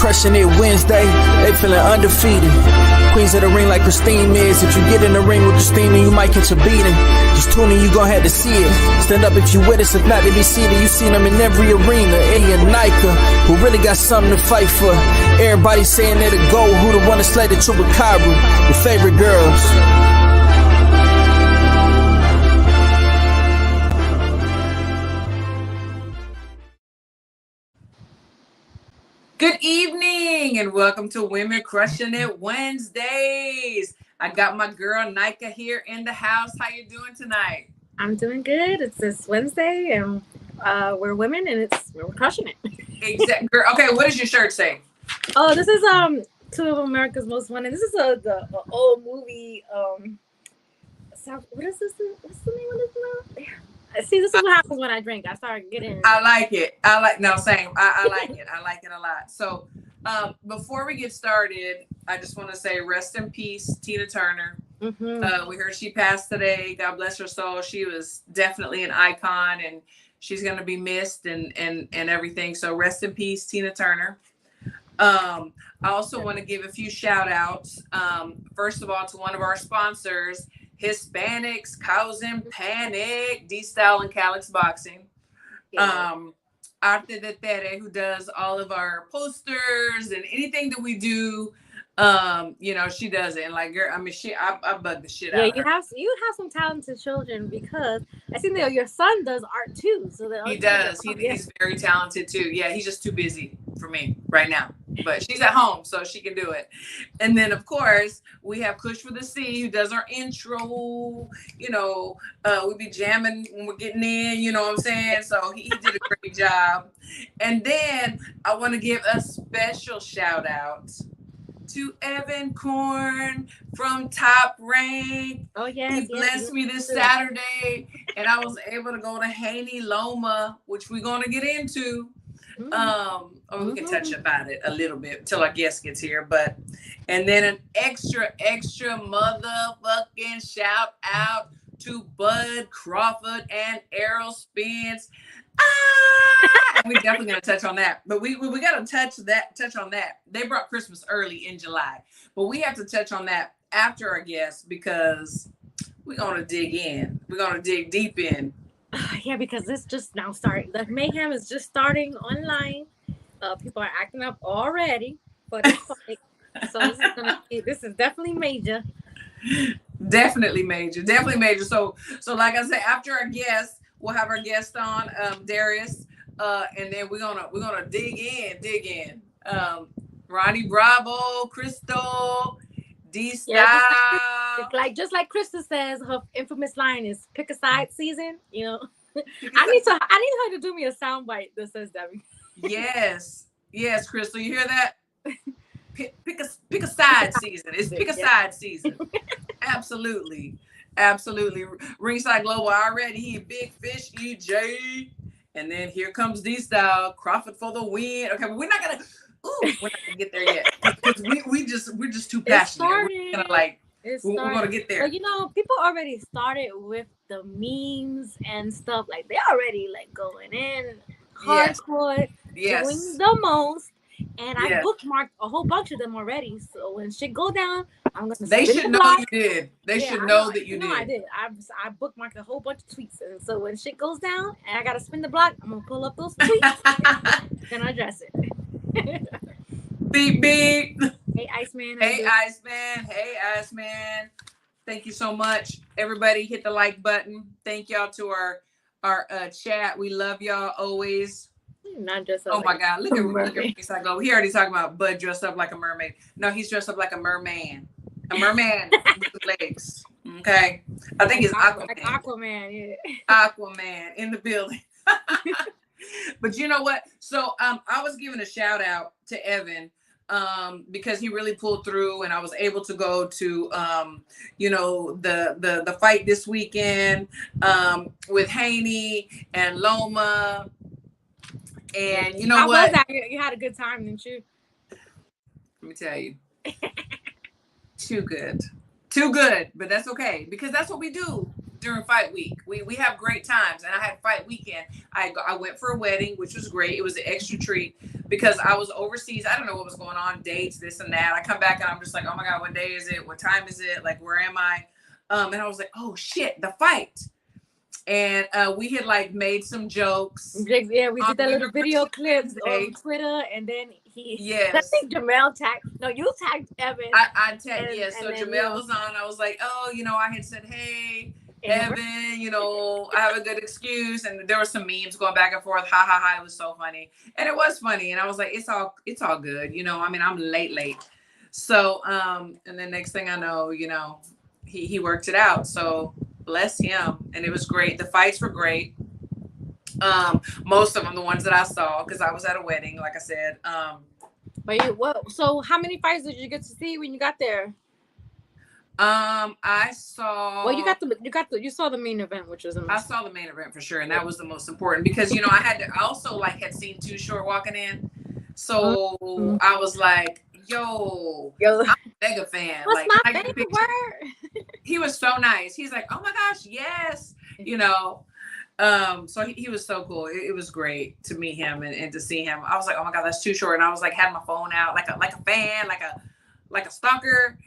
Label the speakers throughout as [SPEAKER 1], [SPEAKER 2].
[SPEAKER 1] crushing it Wednesday. They feeling undefeated. Queens of the ring like Christine is. If you get in the ring with Christine, you might catch a beating. Just tune in, you gon' have to see it. Stand up if you with us, if not, they be seated. You seen them in every arena. Eddie and Nika, who really got something to fight for. Everybody saying they're the GOAT. Who the one that slayed the Chupacabra? Your favorite girls.
[SPEAKER 2] Good evening and welcome to Women Crushing It Wednesdays. I got my girl Nika here in the house. How you doing tonight?
[SPEAKER 3] I'm doing good. It's this Wednesday and we're women and we're crushing it.
[SPEAKER 2] Exactly. Okay, what does your shirt say?
[SPEAKER 3] Oh, this is Two of America's Most Wanted. This is the old movie. What is this? What's the name of this now? See, this is what happens when I drink. I start getting.
[SPEAKER 2] I like it. Same. I like it. I like it a lot. So, before we get started, I just want to say rest in peace, Tina Turner. Mm-hmm. We heard she passed today. God bless her soul. She was definitely an icon, and she's gonna be missed and everything. So, rest in peace, Tina Turner. I also want to give a few shout outs. First of all, to one of our sponsors, Hispanics Causing Panic, D-Style and Calix Boxing. Yeah. Arte de Tere, who does all of our posters and anything that we do, she does it. And like, girl, I mean, I bug the shit out of her.
[SPEAKER 3] You have some talented children because I think that your son does art too. So that
[SPEAKER 2] he does. He's very talented too. Yeah, he's just too busy for me right now. But she's at home, so she can do it. And then, of course, we have Kush for the Sea, who does our intro. We be jamming when we're getting in, you know what I'm saying? So he did a great job. And then I want to give a special shout out to Evan Korn from Top Rank.
[SPEAKER 3] Oh, yes.
[SPEAKER 2] He blessed me this Saturday, and I was able to go to Haney Loma, which we're going to get into. We can touch about it a little bit until our guest gets here, and then an extra motherfucking shout out to Bud Crawford and Errol Spence. We're definitely gonna touch on that, but we gotta touch on that. They brought Christmas early in July, but we have to touch on that after our guest because we're gonna dig in. We're gonna dig deep in.
[SPEAKER 3] Yeah, because this just now started. The mayhem is just starting online. People are acting up already, but so this is definitely major.
[SPEAKER 2] Definitely major. So like I said, after our guest, we'll have our guest on, Darius, and then we're gonna dig in. Ronnie Bravo, Crystal, D-Style.
[SPEAKER 3] Yeah, just like Krista says, her infamous line is "pick a side season." I need her to do me a soundbite that says that.
[SPEAKER 2] Yes, Crystal, you hear that? Pick a side season. It's pick a side season. Absolutely. Ringside Global already. He Big Fish EJ, and then here comes D-Style, Crawford for the win. Okay, but we're not gonna get there yet because we're just too passionate. We're gonna get there.
[SPEAKER 3] But people already started with the memes and stuff. Like they already going in hardcore, doing the most. And I bookmarked a whole bunch of them already. So when shit go down, I'm gonna.
[SPEAKER 2] They should know you did. They should know that you did.
[SPEAKER 3] I did. I bookmarked a whole bunch of tweets, and so when shit goes down and I gotta spin the block, I'm gonna pull up those tweets and address it.
[SPEAKER 2] Beep beep.
[SPEAKER 3] Hey Iceman.
[SPEAKER 2] Hey Iceman. Thank you so much, everybody. Hit the like button. Thank y'all to our chat. We love y'all always.
[SPEAKER 3] Not just
[SPEAKER 2] my God! Look at Ringside Global. He already talking about Bud dressed up like a mermaid. No, he's dressed up like a merman. A merman with legs. Okay, I think it's Aquaman.
[SPEAKER 3] Like Aquaman, yeah.
[SPEAKER 2] Aquaman in the building. But you know what? So I was giving a shout out to Evan because he really pulled through, and I was able to go to the fight this weekend with Haney and Loma. And you know
[SPEAKER 3] How
[SPEAKER 2] what?
[SPEAKER 3] Was that? You had a good time, didn't you?
[SPEAKER 2] Let me tell you. Too good. But that's okay because that's what we do. during fight week. We have great times, and I had fight weekend. I went for a wedding, which was great. It was an extra treat because I was overseas. I don't know what was going on, dates, this and that. I come back and I'm just like, oh my God, what day is it? What time is it? Like, where am I? And I was like, oh shit, the fight. And we had like made some jokes.
[SPEAKER 3] Yeah, we did that little video clip on Twitter, and then I think Jamel tagged. No, you tagged Evan.
[SPEAKER 2] I tagged. So Jamel was on. I was like, oh, I had said, hey, Evan, I have a good excuse, and there were some memes going back and forth. Ha ha ha! It was so funny, and it was funny, and I was like, it's all good, I'm late. So and then next thing I know, he worked it out. So bless him, and it was great. The fights were great. Most of them, the ones that I saw, because I was at a wedding, like I said.
[SPEAKER 3] So how many fights did you get to see when you got there?
[SPEAKER 2] I saw.
[SPEAKER 3] Well, you saw the main event, which was amazing.
[SPEAKER 2] I saw the main event for sure, and that was the most important because I also had seen Too Short walking in, so I was like, yo, I'm a mega fan.
[SPEAKER 3] What's my favorite word?
[SPEAKER 2] He was so nice. He's like, oh my gosh, yes, So he was so cool. It was great to meet him and to see him. I was like, oh my God, that's Too Short, and I was like, had my phone out like a fan, like a stalker,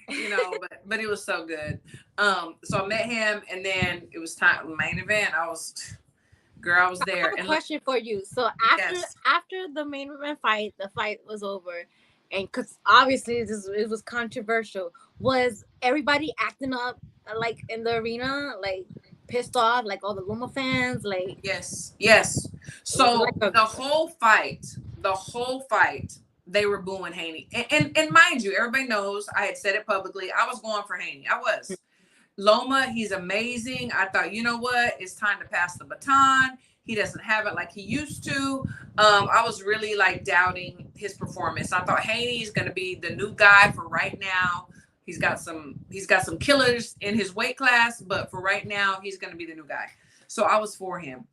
[SPEAKER 2] but it was so good. So I met him, and then it was time main event. I was there.
[SPEAKER 3] I have a question for you. So after the main event fight, the fight was over, and because obviously it was controversial. Was everybody acting up like in the arena, like pissed off, like all the Loma fans, like?
[SPEAKER 2] Yes. So like the whole fight. They were booing Haney. And mind you, everybody knows I had said it publicly. I was going for Haney. I was. Loma, he's amazing. I thought, you know what? It's time to pass the baton. He doesn't have it like he used to. I was really like doubting his performance. I thought Haney is going to be the new guy for right now. He's got some killers in his weight class, but for right now, he's going to be the new guy. So I was for him.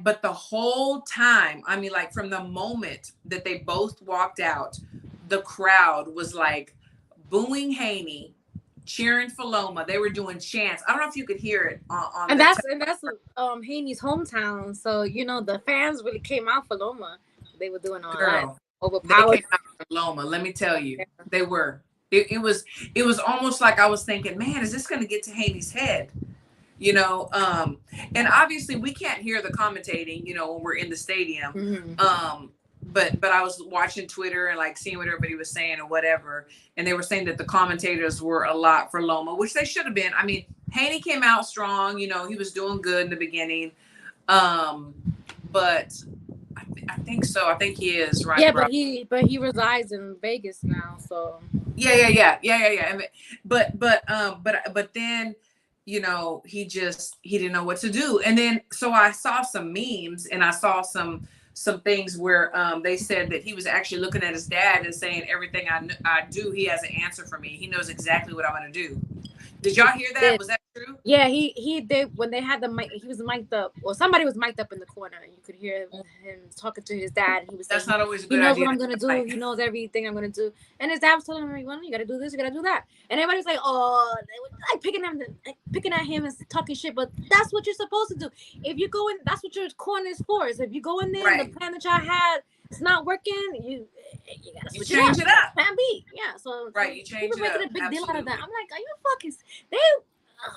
[SPEAKER 2] But the whole time, I mean, like from the moment that they both walked out, the crowd was like booing Haney, cheering for Loma. They were doing chants. I don't know if you could hear it on
[SPEAKER 3] and that's Haney's hometown. So the fans really came out for Loma. They were doing all that. Overpowered.
[SPEAKER 2] They came out for Loma. Let me tell you, they were. It was almost like I was thinking, man, is this going to get to Haney's head? And obviously we can't hear the commentating, when we're in the stadium. Mm-hmm. But I was watching Twitter and like seeing what everybody was saying or whatever. And they were saying that the commentators were a lot for Loma, which they should have been. I mean, Haney came out strong, he was doing good in the beginning. But I think so. I think he is right.
[SPEAKER 3] Yeah, but he resides in Vegas now, so.
[SPEAKER 2] Yeah. But then, he didn't know what to do. And then, so I saw some memes and I saw some things where they said that he was actually looking at his dad and saying, everything I do, he has an answer for me. He knows exactly what I'm going to do. Did y'all hear that? Was that true?
[SPEAKER 3] Yeah, he did. When they had the mic, he was mic'd up. Well, somebody was mic'd up in the corner. You could hear him talking to his dad. He was
[SPEAKER 2] That's
[SPEAKER 3] saying,
[SPEAKER 2] not always a good idea.
[SPEAKER 3] He knows what I'm going to do. He knows everything I'm going to do. And his dad was telling him, you got to do this, you got to do that. And everybody was like, oh, they were like picking at him and talking shit. But that's what you're supposed to do. If you go in, that's what your corner is for. Is if you go in there and the plan that y'all had, it's not working, you gotta switch
[SPEAKER 2] change it up.
[SPEAKER 3] Plan B. Yeah, so
[SPEAKER 2] you change it up.
[SPEAKER 3] Making a big deal out of that. I'm like, are you fucking?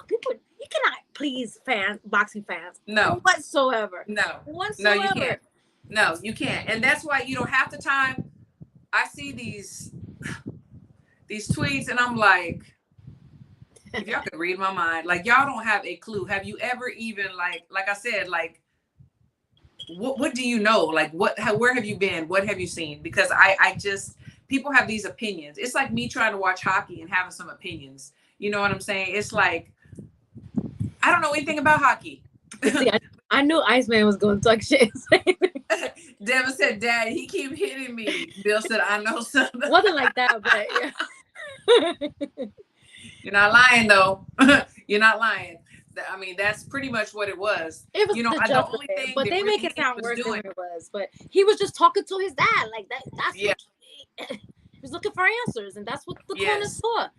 [SPEAKER 3] People, you cannot please boxing fans.
[SPEAKER 2] No,
[SPEAKER 3] whatsoever.
[SPEAKER 2] No,
[SPEAKER 3] whatsoever.
[SPEAKER 2] No, you can't. No, you can't. And that's why half the time I see these tweets and I'm like, if y'all could read my mind, like y'all don't have a clue. Have you ever even like I said, like. What do you know? Like where have you been? What have you seen? Because I just, people have these opinions. It's like me trying to watch hockey and having some opinions. You know what I'm saying? It's like, I don't know anything about hockey.
[SPEAKER 3] See, I knew Iceman was going to talk shit.
[SPEAKER 2] Devin said, Dad, he keep hitting me. Bill said, I know something.
[SPEAKER 3] Wasn't like that, but yeah.
[SPEAKER 2] You're not lying though. You're not lying. I mean, that's pretty much what it was.
[SPEAKER 3] It was the only thing, but they make it sound worse than it was. But he was just talking to his dad like that. That's what he was looking for answers, and that's what the corner's for.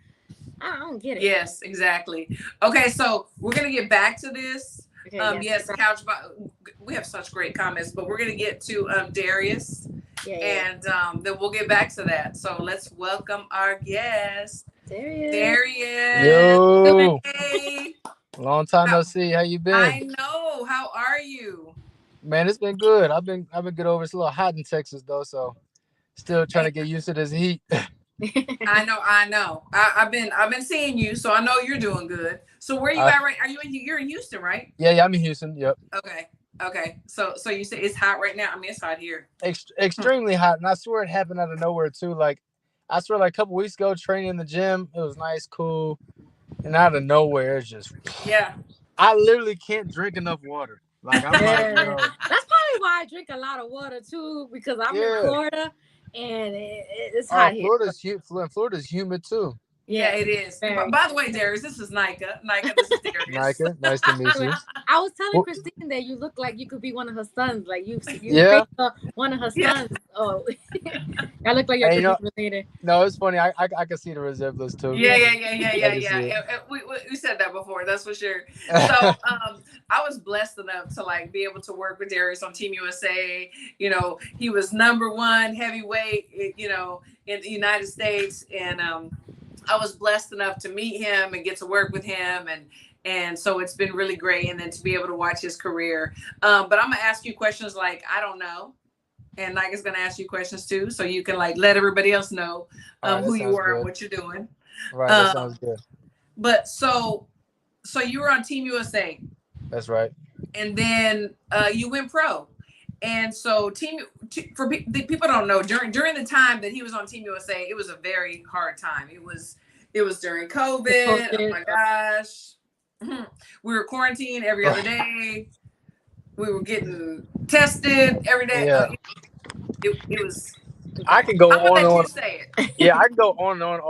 [SPEAKER 3] I don't get it.
[SPEAKER 2] Yes, exactly. Okay, so we're gonna get back to this.
[SPEAKER 3] Okay,
[SPEAKER 2] yes, couch. We have such great comments, but we're gonna get to Darius, and then we'll get back to that. So let's welcome our guest, Darius.
[SPEAKER 4] Yo,
[SPEAKER 2] hey.
[SPEAKER 4] Long time no see. How you been?
[SPEAKER 2] I know. How are you?
[SPEAKER 4] Man, it's been good. I've been good over. It's a little hot in Texas though, so still trying to get used to this heat.
[SPEAKER 2] I know. I've been seeing you, so I know you're doing good. So where you at right? Are you you're in Houston, right?
[SPEAKER 4] Yeah, I'm in Houston. Yep.
[SPEAKER 2] Okay. So you say it's hot right now. I mean, it's hot here.
[SPEAKER 4] Extremely hot, and I swear it happened out of nowhere too. Like, I swear, like a couple weeks ago, training in the gym, it was nice, cool, and out of nowhere, it's just I literally can't drink enough water. Like, I'm like, yo.
[SPEAKER 3] That's probably why I drink a lot of water too, because I'm in Florida and it's hot here.
[SPEAKER 4] Florida's humid too.
[SPEAKER 2] Yeah, it is. By the way, Darius, this is Nika. This is Darius.
[SPEAKER 4] Nika, nice to meet you.
[SPEAKER 3] I was telling Christine that you look like you could be one of her sons. Like you one of her sons. Oh, I look like you're related.
[SPEAKER 4] No, it's funny. I can see the resemblance too.
[SPEAKER 2] Yeah. We said that before. That's for sure. So I was blessed enough to like be able to work with Darius on Team USA. You know, he was #1 heavyweight. You know, in the United States, and I was blessed enough to meet him and get to work with him, and so it's been really great, and then to be able to watch his career. But I'm gonna ask you questions like I don't know, and Nike's gonna ask you questions too, so you can like let everybody else know who you are and what you're doing.
[SPEAKER 4] Right, that sounds good.
[SPEAKER 2] But so you were on Team USA.
[SPEAKER 4] That's right.
[SPEAKER 2] And then you went pro. And so for the people don't know, during the time that he was on Team USA, it was a very hard time. It was during COVID. Oh my gosh. We were quarantined every other day. We were getting tested every day.
[SPEAKER 4] Yeah.
[SPEAKER 2] It was.
[SPEAKER 4] I can go on and on.
[SPEAKER 2] Say it.
[SPEAKER 4] Yeah, I can go on and on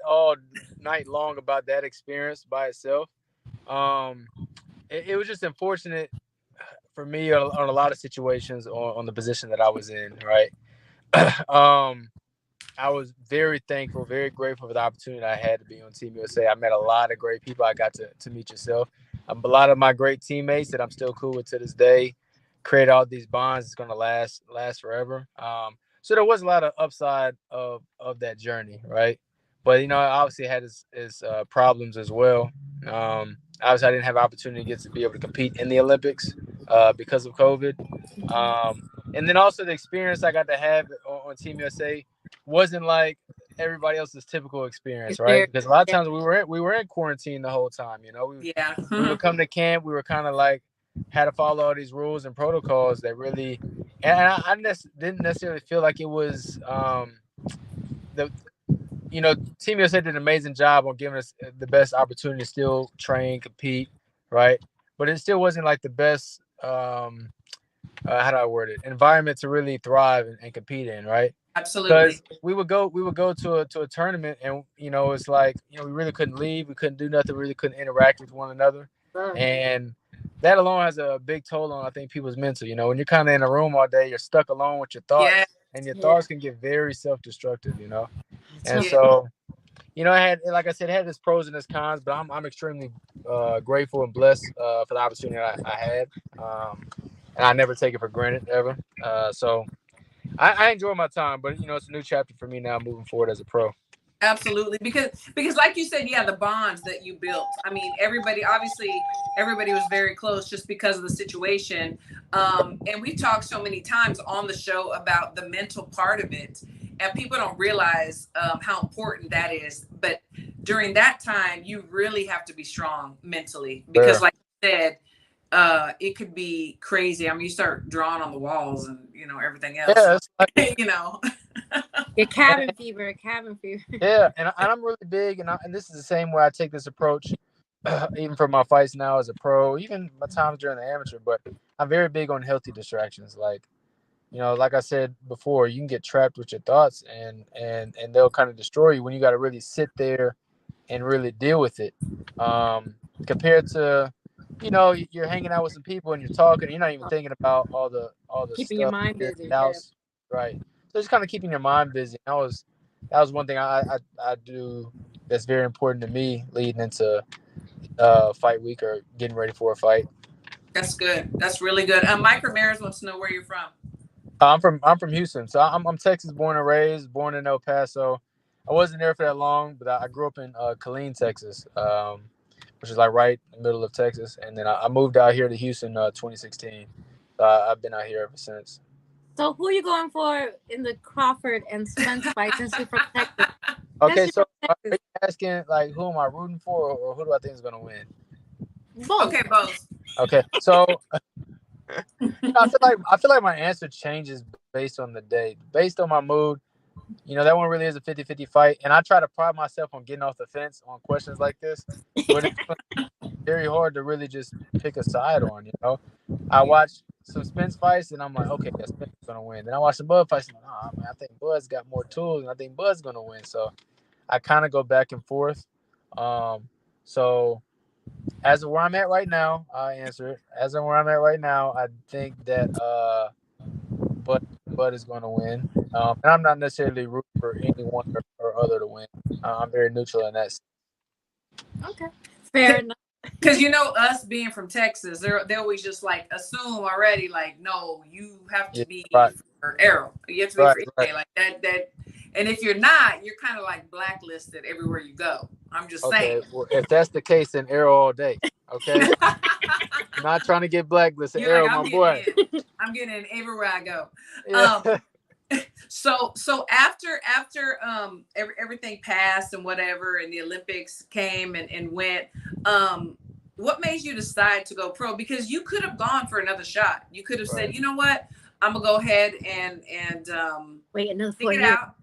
[SPEAKER 4] all night long about that experience by itself. It was just unfortunate for me on a lot of situations on the position that I was in, right? I was very thankful, very grateful for the opportunity I had to be on Team USA. I met a lot of great people. I got to meet yourself. A lot of my great teammates that I'm still cool with to this day. Create all these bonds. It's going to last forever. So there was a lot of upside of that journey, right? But, you know, obviously it had its problems as well. Obviously, I didn't have opportunity to be able to compete in the Olympics because of COVID. And then also the experience I got to have on Team USA wasn't like everybody else's typical experience, right? Because a lot of times we were in quarantine the whole time, you know. We would come to camp. We were kind of like had to follow all these rules and protocols that really, and I didn't necessarily feel like it was Team USA did an amazing job on giving us the best opportunity to still train, compete, right? But it still wasn't like the best, how do I word it, environment to really thrive and compete in, right?
[SPEAKER 2] Absolutely.
[SPEAKER 4] Because we would go to a tournament, and it's like we really couldn't leave, we couldn't do nothing, we really couldn't interact with one another, and that alone has a big toll on I think people's mental. When you're kind of in a room all day, you're stuck alone with your thoughts, and your thoughts can get very self-destructive, And so, it had, like I said, it had its pros and its cons, but I'm extremely grateful and blessed for the opportunity I had, and I never take it for granted ever. So I enjoy my time, but it's a new chapter for me now moving forward as a pro.
[SPEAKER 2] Absolutely, because like you said, the bonds that you built. I mean, everybody was very close just because of the situation. And we've talked so many times on the show about the mental part of it, and people don't realize how important that is. But during that time, you really have to be strong mentally because, like you said, it could be crazy. I mean, you start drawing on the walls and everything else.
[SPEAKER 3] Your cabin fever.
[SPEAKER 4] Yeah, and I'm really big, and this is the same way I take this approach, even for my fights now as a pro, even my times during the amateur. But I'm very big on healthy distractions. Like, like I said before, you can get trapped with your thoughts, and they'll kind of destroy you when you got to really sit there and really deal with it. Compared to you're hanging out with some people and you're talking, and you're not even thinking about all the
[SPEAKER 3] keeping
[SPEAKER 4] stuff
[SPEAKER 3] your mind busy.
[SPEAKER 4] Right. So just kind of keeping your mind busy. That was one thing I do that's very important to me leading into fight week or getting ready for a fight.
[SPEAKER 2] That's good. That's really good. Mike Ramirez wants to know where you're from.
[SPEAKER 4] I'm from Houston, so I'm Texas born and raised, born in El Paso. I wasn't there for that long, but I grew up in Killeen, Texas, which is like right in the middle of Texas, and then I moved out here to Houston 2016. So I've been out here ever since.
[SPEAKER 3] So who are you going for in the Crawford and Spence fight since you're from Texas?
[SPEAKER 4] Okay, so are you asking like who am I rooting for, or who do I think is going to win?
[SPEAKER 3] Both.
[SPEAKER 2] Okay, both.
[SPEAKER 4] Okay, so I feel like my answer changes based on the day, based on my mood. That one really is a 50-50 fight, and I try to pride myself on getting off the fence on questions like this, but it's very hard to really just pick a side on. I watch some Spence fights, and I'm like, okay, yeah, Spence is gonna win. Then I watch some Bud fights, and I'm like, man, I think Bud's got more tools, and I think Bud's gonna win. So I kind of go back and forth. So as of where I'm at right now, I answer it. As of where I'm at right now, I think that Bud is going to win. And I'm not necessarily rooting for anyone or other to win. I'm very neutral in that.
[SPEAKER 3] Okay, fair enough.
[SPEAKER 2] Because us being from Texas, they always just like assume already, like, no, you have to be for Arrow. You have to be for EA, like that. And if you're not, you're kind of like blacklisted everywhere you go. I'm just saying.
[SPEAKER 4] Well, if that's the case, then Arrow all day. Okay. I'm not trying to get blacklisted. Arrow, my boy.
[SPEAKER 2] I'm getting in everywhere I go.
[SPEAKER 4] Yeah.
[SPEAKER 2] So after everything passed and whatever, and the Olympics came and went, what made you decide to go pro? Because you could have gone for another shot. You could have said, you know what, I'm gonna go ahead and
[SPEAKER 3] wait another
[SPEAKER 2] figure it out.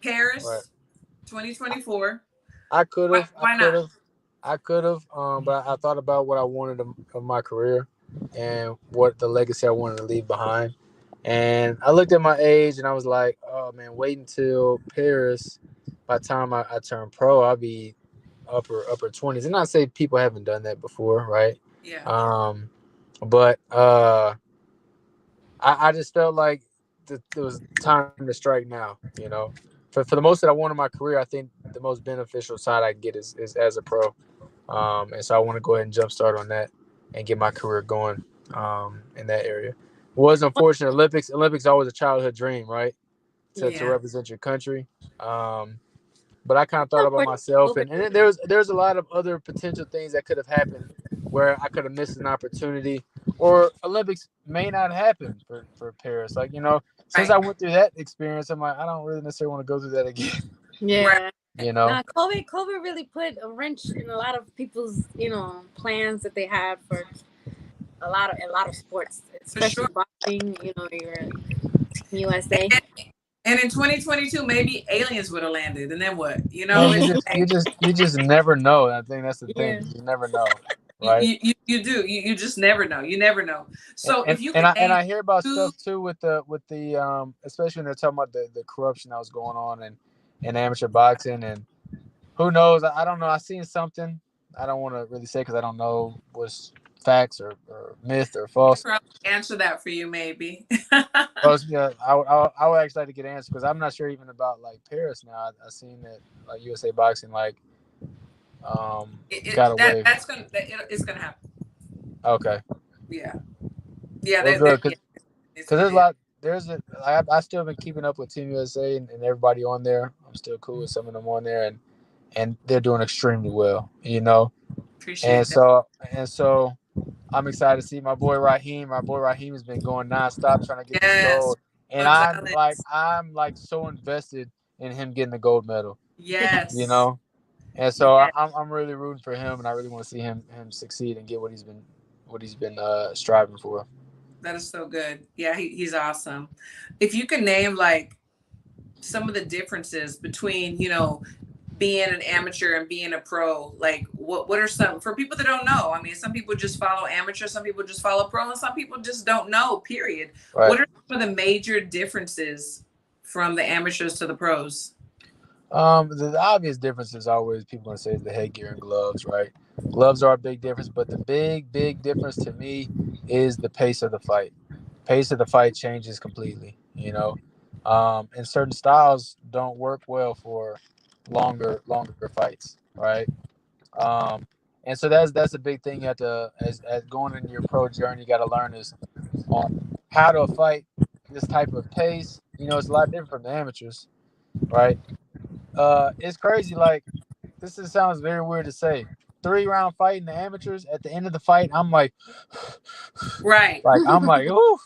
[SPEAKER 2] Paris, 2024.
[SPEAKER 4] I could have.
[SPEAKER 2] Why not?
[SPEAKER 4] I could have, but I thought about what I wanted of my career and what the legacy I wanted to leave behind. And I looked at my age and I was like, oh, man, wait until Paris. By the time I turn pro, I'll be upper 20s. And I say people haven't done that before, right?
[SPEAKER 2] Yeah.
[SPEAKER 4] But I just felt like it was time to strike now, For the most that I want in my career, I think the most beneficial side I get is as a pro. And so I want to go ahead and jumpstart on that and get my career going in that area. It was unfortunate. Olympics always a childhood dream, right? To represent your country. But I kind of thought about myself, and there's a lot of other potential things that could have happened where I could have missed an opportunity, or Olympics may not happen for Paris. Like, since I went through that experience, I'm like, I don't really necessarily want to go through that again.
[SPEAKER 3] Yeah. COVID really put a wrench in a lot of people's, plans that they had for a lot of sports, especially boxing. Your Team USA.
[SPEAKER 2] And in 2022, maybe aliens would have landed, and then what?
[SPEAKER 4] You just never know. I think that's the thing. You never know, right?
[SPEAKER 2] You do. You just never know. You never know. So if you
[SPEAKER 4] and I hear about stuff too with the especially when they're talking about the corruption that was going on in amateur boxing, and who knows? I don't know. I seen something. I don't want to really say because I don't know what's facts or myth or false.
[SPEAKER 2] I'll probably answer that for you, maybe.
[SPEAKER 4] I would actually like to get an answer because I'm not sure even about like Paris now. I seen that like USA Boxing
[SPEAKER 2] it's gonna happen.
[SPEAKER 4] Okay.
[SPEAKER 2] Yeah.
[SPEAKER 4] Because there's a lot. I still been keeping up with Team USA and everybody on there. I'm still cool with some of them on there, and they're doing extremely well.
[SPEAKER 2] Appreciate
[SPEAKER 4] and so I'm excited to see my boy Raheem. My boy Raheem has been going nonstop trying to get this gold, and I'm like so invested in him getting the gold medal.
[SPEAKER 2] Yes.
[SPEAKER 4] And so I'm really rooting for him, and I really want to see him succeed and get what he's been striving for.
[SPEAKER 2] That is so good. Yeah, he's awesome. If you can name like some of the differences between being an amateur and being a pro, like what are some, for people that don't know? I mean, some people just follow amateur, some people just follow pro, and some people just don't know, period. Right. What are some of the major differences from the amateurs to the pros?
[SPEAKER 4] The obvious difference is always people going to say is the headgear and gloves, right? Gloves are a big difference, but the big difference to me is the pace of the fight. Pace of the fight changes completely, and certain styles don't work well for longer fights, right? And so that's a big thing you have to, as going in your pro journey, you got to learn is on how to fight this type of pace. You know, it's a lot different from the amateurs, right? It's crazy. Like sounds very weird to say. 3-round fight in the amateurs. At the end of the fight, I'm like,
[SPEAKER 2] right.
[SPEAKER 4] Like I'm like, ooh.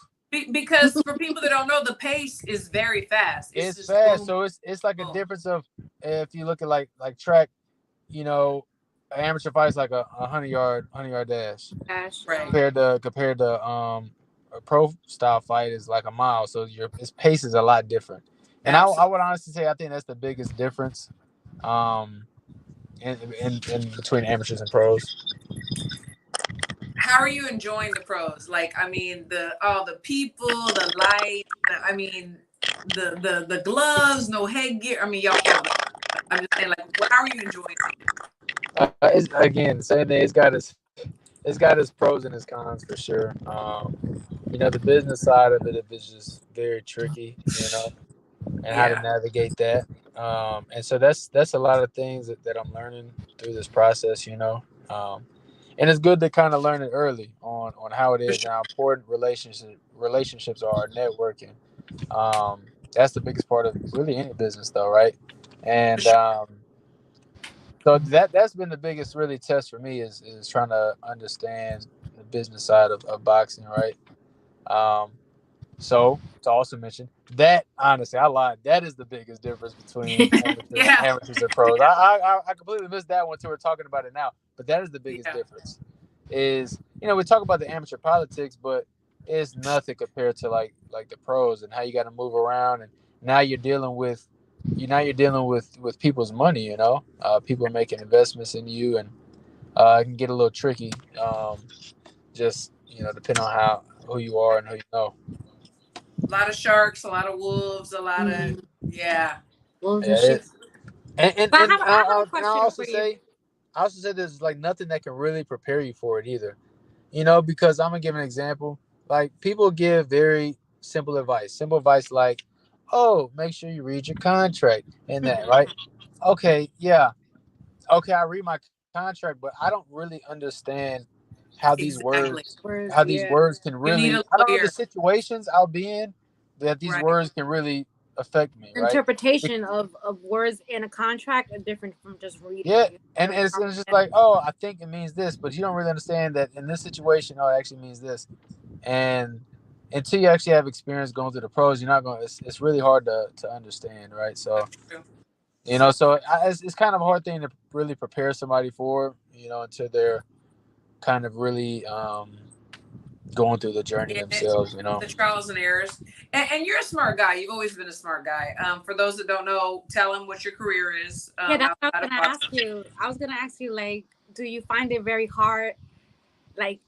[SPEAKER 2] Because for people that don't know, the pace is very fast.
[SPEAKER 4] It's fast. Boom. So it's like a difference of, if you look at like track, you know, an amateur fight is like a 100-yard dash.
[SPEAKER 2] Right.
[SPEAKER 4] Compared to a pro style fight is like a mile. So its pace is a lot different. And I would honestly say I think that's the biggest difference in between amateurs and pros.
[SPEAKER 2] How are you enjoying the pros? Like, I mean, all the people, the light, the gloves, no headgear. I mean, y'all have. I'm just saying, like, how are you enjoying it?
[SPEAKER 4] It's, again, same thing. It's got its pros and its cons for sure. You know, the business side of it is just very tricky. You know, and how to navigate that. And so that's a lot of things that I'm learning through this process. You know. And it's good to kind of learn it early on how it is and how important relationships are, networking. That's the biggest part of really any business, though, right? And so that's been the biggest really test for me is trying to understand the business side of boxing, right? So to also mention that, honestly, I lied. That is the biggest difference between amateurs and pros. I completely missed that one until we're talking about it now. But that is the biggest difference. Is, you know, we talk about the amateur politics, but it's nothing compared to like the pros and how you got to move around, and now you're dealing with people's money. You know, people making investments in you, and it can get a little tricky. Just, you know, depending on who you are and who you know.
[SPEAKER 2] A lot of sharks, a lot of wolves, a lot of
[SPEAKER 3] wolves and sheep.
[SPEAKER 4] And I also say there's like nothing that can really prepare you for it either. You know, because I'm gonna give an example. Like, people give very simple advice. Simple advice like, "Oh, make sure you read your contract," and that, right? Okay, yeah, okay, I read my contract, but I don't really understand how these words can really. I don't know the situations I'll be in that these words can really affect me. Right?
[SPEAKER 3] Interpretation of words in a contract are different from just reading.
[SPEAKER 4] Yeah, and it's just like, oh, I think it means this, but you don't really understand that in this situation, oh, it actually means this. And until you actually have experience going through the pros, you're not going. It's really hard to understand, right? So, you know, it's kind of a hard thing to really prepare somebody for, you know, until they're kind of really going through the journey themselves, you know.
[SPEAKER 2] The trials and errors. And you're a smart guy. You've always been a smart guy. For those that don't know, tell them what your career is.
[SPEAKER 3] That's what I was going to ask you. I was going to ask you, like, do you find it very hard? Like,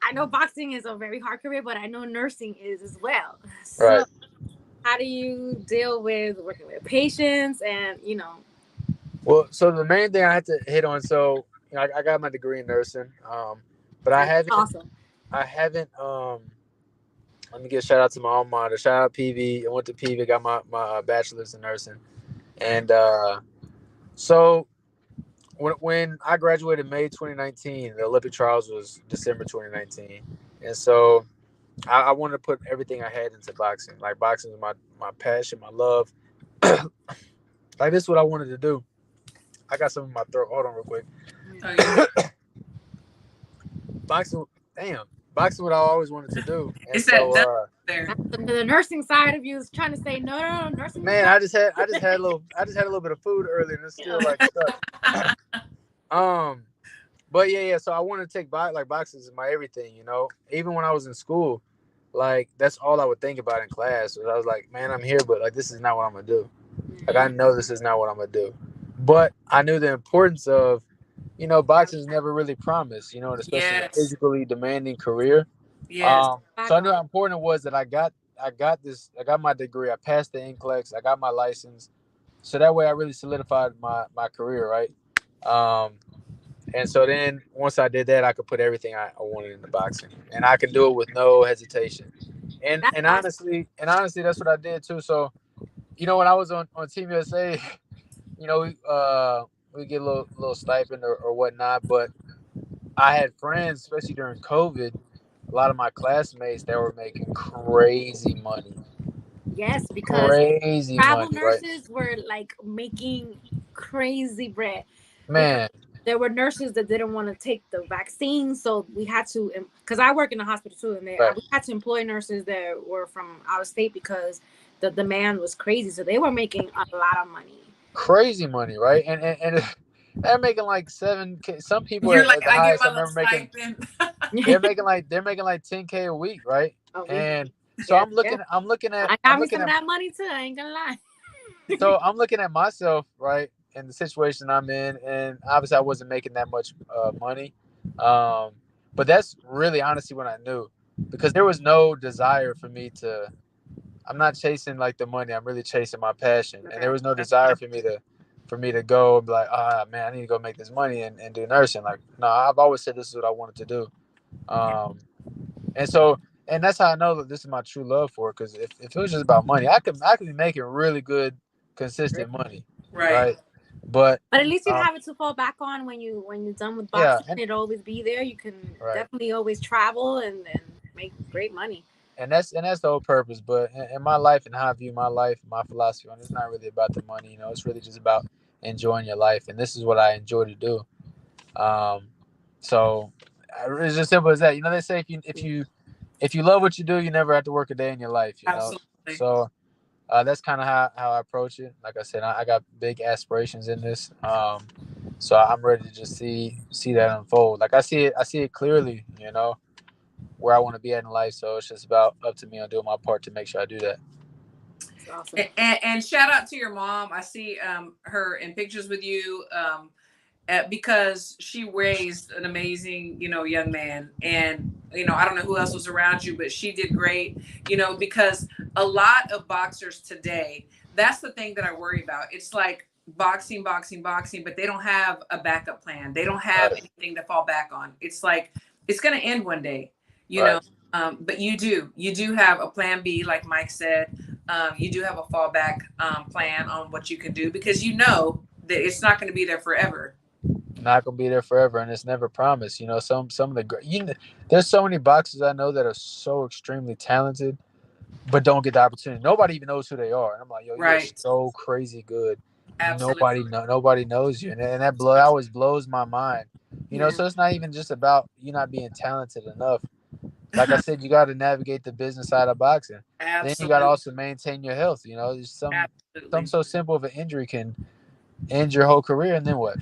[SPEAKER 3] I know boxing is a very hard career, but I know nursing is as well. So
[SPEAKER 4] right.
[SPEAKER 3] How do you deal with working with patients and, you know?
[SPEAKER 4] Well, so the main thing I had to hit on, so, you know, I got my degree in nursing, but I haven't. Let me give a shout out to my alma mater. Shout out PV. I went to PV, got my bachelor's in nursing, and so when I graduated May 2019, the Olympic trials was December 2019, and so I wanted to put everything I had into boxing. Like, boxing is my passion, my love. Like, this is what I wanted to do. I got some in my throat. Hold on real quick. Boxing is what I always wanted to do. And so
[SPEAKER 3] the nursing side of you is trying to say no, nursing.
[SPEAKER 4] Man, I just had a little bit of food earlier, and it's still like stuck. But yeah. So I wanted to take boxing is my everything, you know. Even when I was in school, like, that's all I would think about in class. I was like, man, I'm here, but like, this is not what I'm gonna do. Like, I know this is not what I'm gonna do. But I knew the importance of, you know, boxing is never really promised, you know, and especially a physically demanding career. So I knew how important it was that I got my degree, I passed the NCLEX, I got my license. So that way I really solidified my career, right? And so then once I did that, I could put everything I wanted into boxing, and I could do it with no hesitation. And honestly, that's what I did too. So, you know, when I was on Team USA, we get a little stipend or whatnot, but I had friends, especially during COVID, a lot of my classmates that were making crazy money.
[SPEAKER 3] Yes, because
[SPEAKER 4] Crazy
[SPEAKER 3] travel
[SPEAKER 4] money, right?
[SPEAKER 3] nurses were like making crazy bread because
[SPEAKER 4] Man,
[SPEAKER 3] there were nurses that didn't want to take the vaccine, so we had to. Because I work in the hospital too, and
[SPEAKER 4] right.
[SPEAKER 3] we had to employ nurses that were from out of state because the demand was crazy. So they were making a lot of money.
[SPEAKER 4] Crazy money, right? And they're making like 7K. Some people
[SPEAKER 2] You're like,
[SPEAKER 4] at the
[SPEAKER 2] I get
[SPEAKER 4] highest
[SPEAKER 2] my
[SPEAKER 4] I
[SPEAKER 2] little
[SPEAKER 4] remember making,
[SPEAKER 2] stipend.
[SPEAKER 4] they're making like 10K a week, right?
[SPEAKER 3] Oh,
[SPEAKER 4] And so
[SPEAKER 3] yeah, yeah. I
[SPEAKER 4] I'm
[SPEAKER 3] got me
[SPEAKER 4] looking
[SPEAKER 3] some of
[SPEAKER 4] at
[SPEAKER 3] that money too. I ain't gonna lie.
[SPEAKER 4] so I'm looking at myself, right, in the situation I'm in, and obviously I wasn't making that much money, um, but that's really honestly when I knew, because there was no desire for me to. I'm not chasing like the money. I'm really chasing my passion, and there was no desire for me to go and be like, ah, man, I need to go make this money and do nursing. Like, no, I've always said this is what I wanted to do, um, and so. And that's how I know that this is my true love for it. Because if it was just about money, I could be making really good consistent money,
[SPEAKER 2] Right.
[SPEAKER 4] right? But
[SPEAKER 3] But at least you
[SPEAKER 4] um,
[SPEAKER 3] have it to fall back on when you're done with
[SPEAKER 4] yeah,
[SPEAKER 3] boxing. It'll always be there. You can
[SPEAKER 4] right,
[SPEAKER 3] definitely always travel and make great money.
[SPEAKER 4] and that's the whole purpose. But in my life and how I view my life, my philosophy on it's not really about the money. You know, it's really just about enjoying your life, and this is what I enjoy to do. Um, so it's just simple as that. You know, they say if you love what you do, you never have to work a day in your life. You know,
[SPEAKER 2] Absolutely.
[SPEAKER 4] so that's kind of how I approach it. Like I said, I got big aspirations in this. So I'm ready to just see that unfold. Like I see it clearly. You know, where I want to be at in life. So it's just about up to me on doing my part to make sure I do that.
[SPEAKER 3] It's awesome.
[SPEAKER 2] And shout out to your mom. I see her in pictures with you. Because she raised an amazing, young man. And, I don't know who else was around you, but she did great, because a lot of boxers today, that's the thing that I worry about. It's like boxing, boxing, boxing, but they don't have a backup plan. They don't have
[SPEAKER 4] Right.
[SPEAKER 2] anything to fall back on. It's like, it's going to end one day, you
[SPEAKER 4] Right.
[SPEAKER 2] know. But you do have a plan B, like Mike said. You do have a fallback plan on what you can do because you know that it's not going to be there forever.
[SPEAKER 4] Not gonna be there forever, and it's never promised. You know, some of the there's so many boxers I know that are so extremely talented, but don't get the opportunity. Nobody even knows who they are, and I'm like, yo, you're
[SPEAKER 2] Right.
[SPEAKER 4] so crazy good.
[SPEAKER 2] Absolutely.
[SPEAKER 4] Nobody knows you, and that always blows my mind. You know,
[SPEAKER 3] Yeah.
[SPEAKER 4] so it's not even just about you not being talented enough. Like I said, you got to navigate the business side of boxing. Then you got to
[SPEAKER 2] Absolutely.
[SPEAKER 4] also maintain your health. You know, there's some
[SPEAKER 2] Absolutely.
[SPEAKER 4] so simple of an injury can end your whole career, and then what?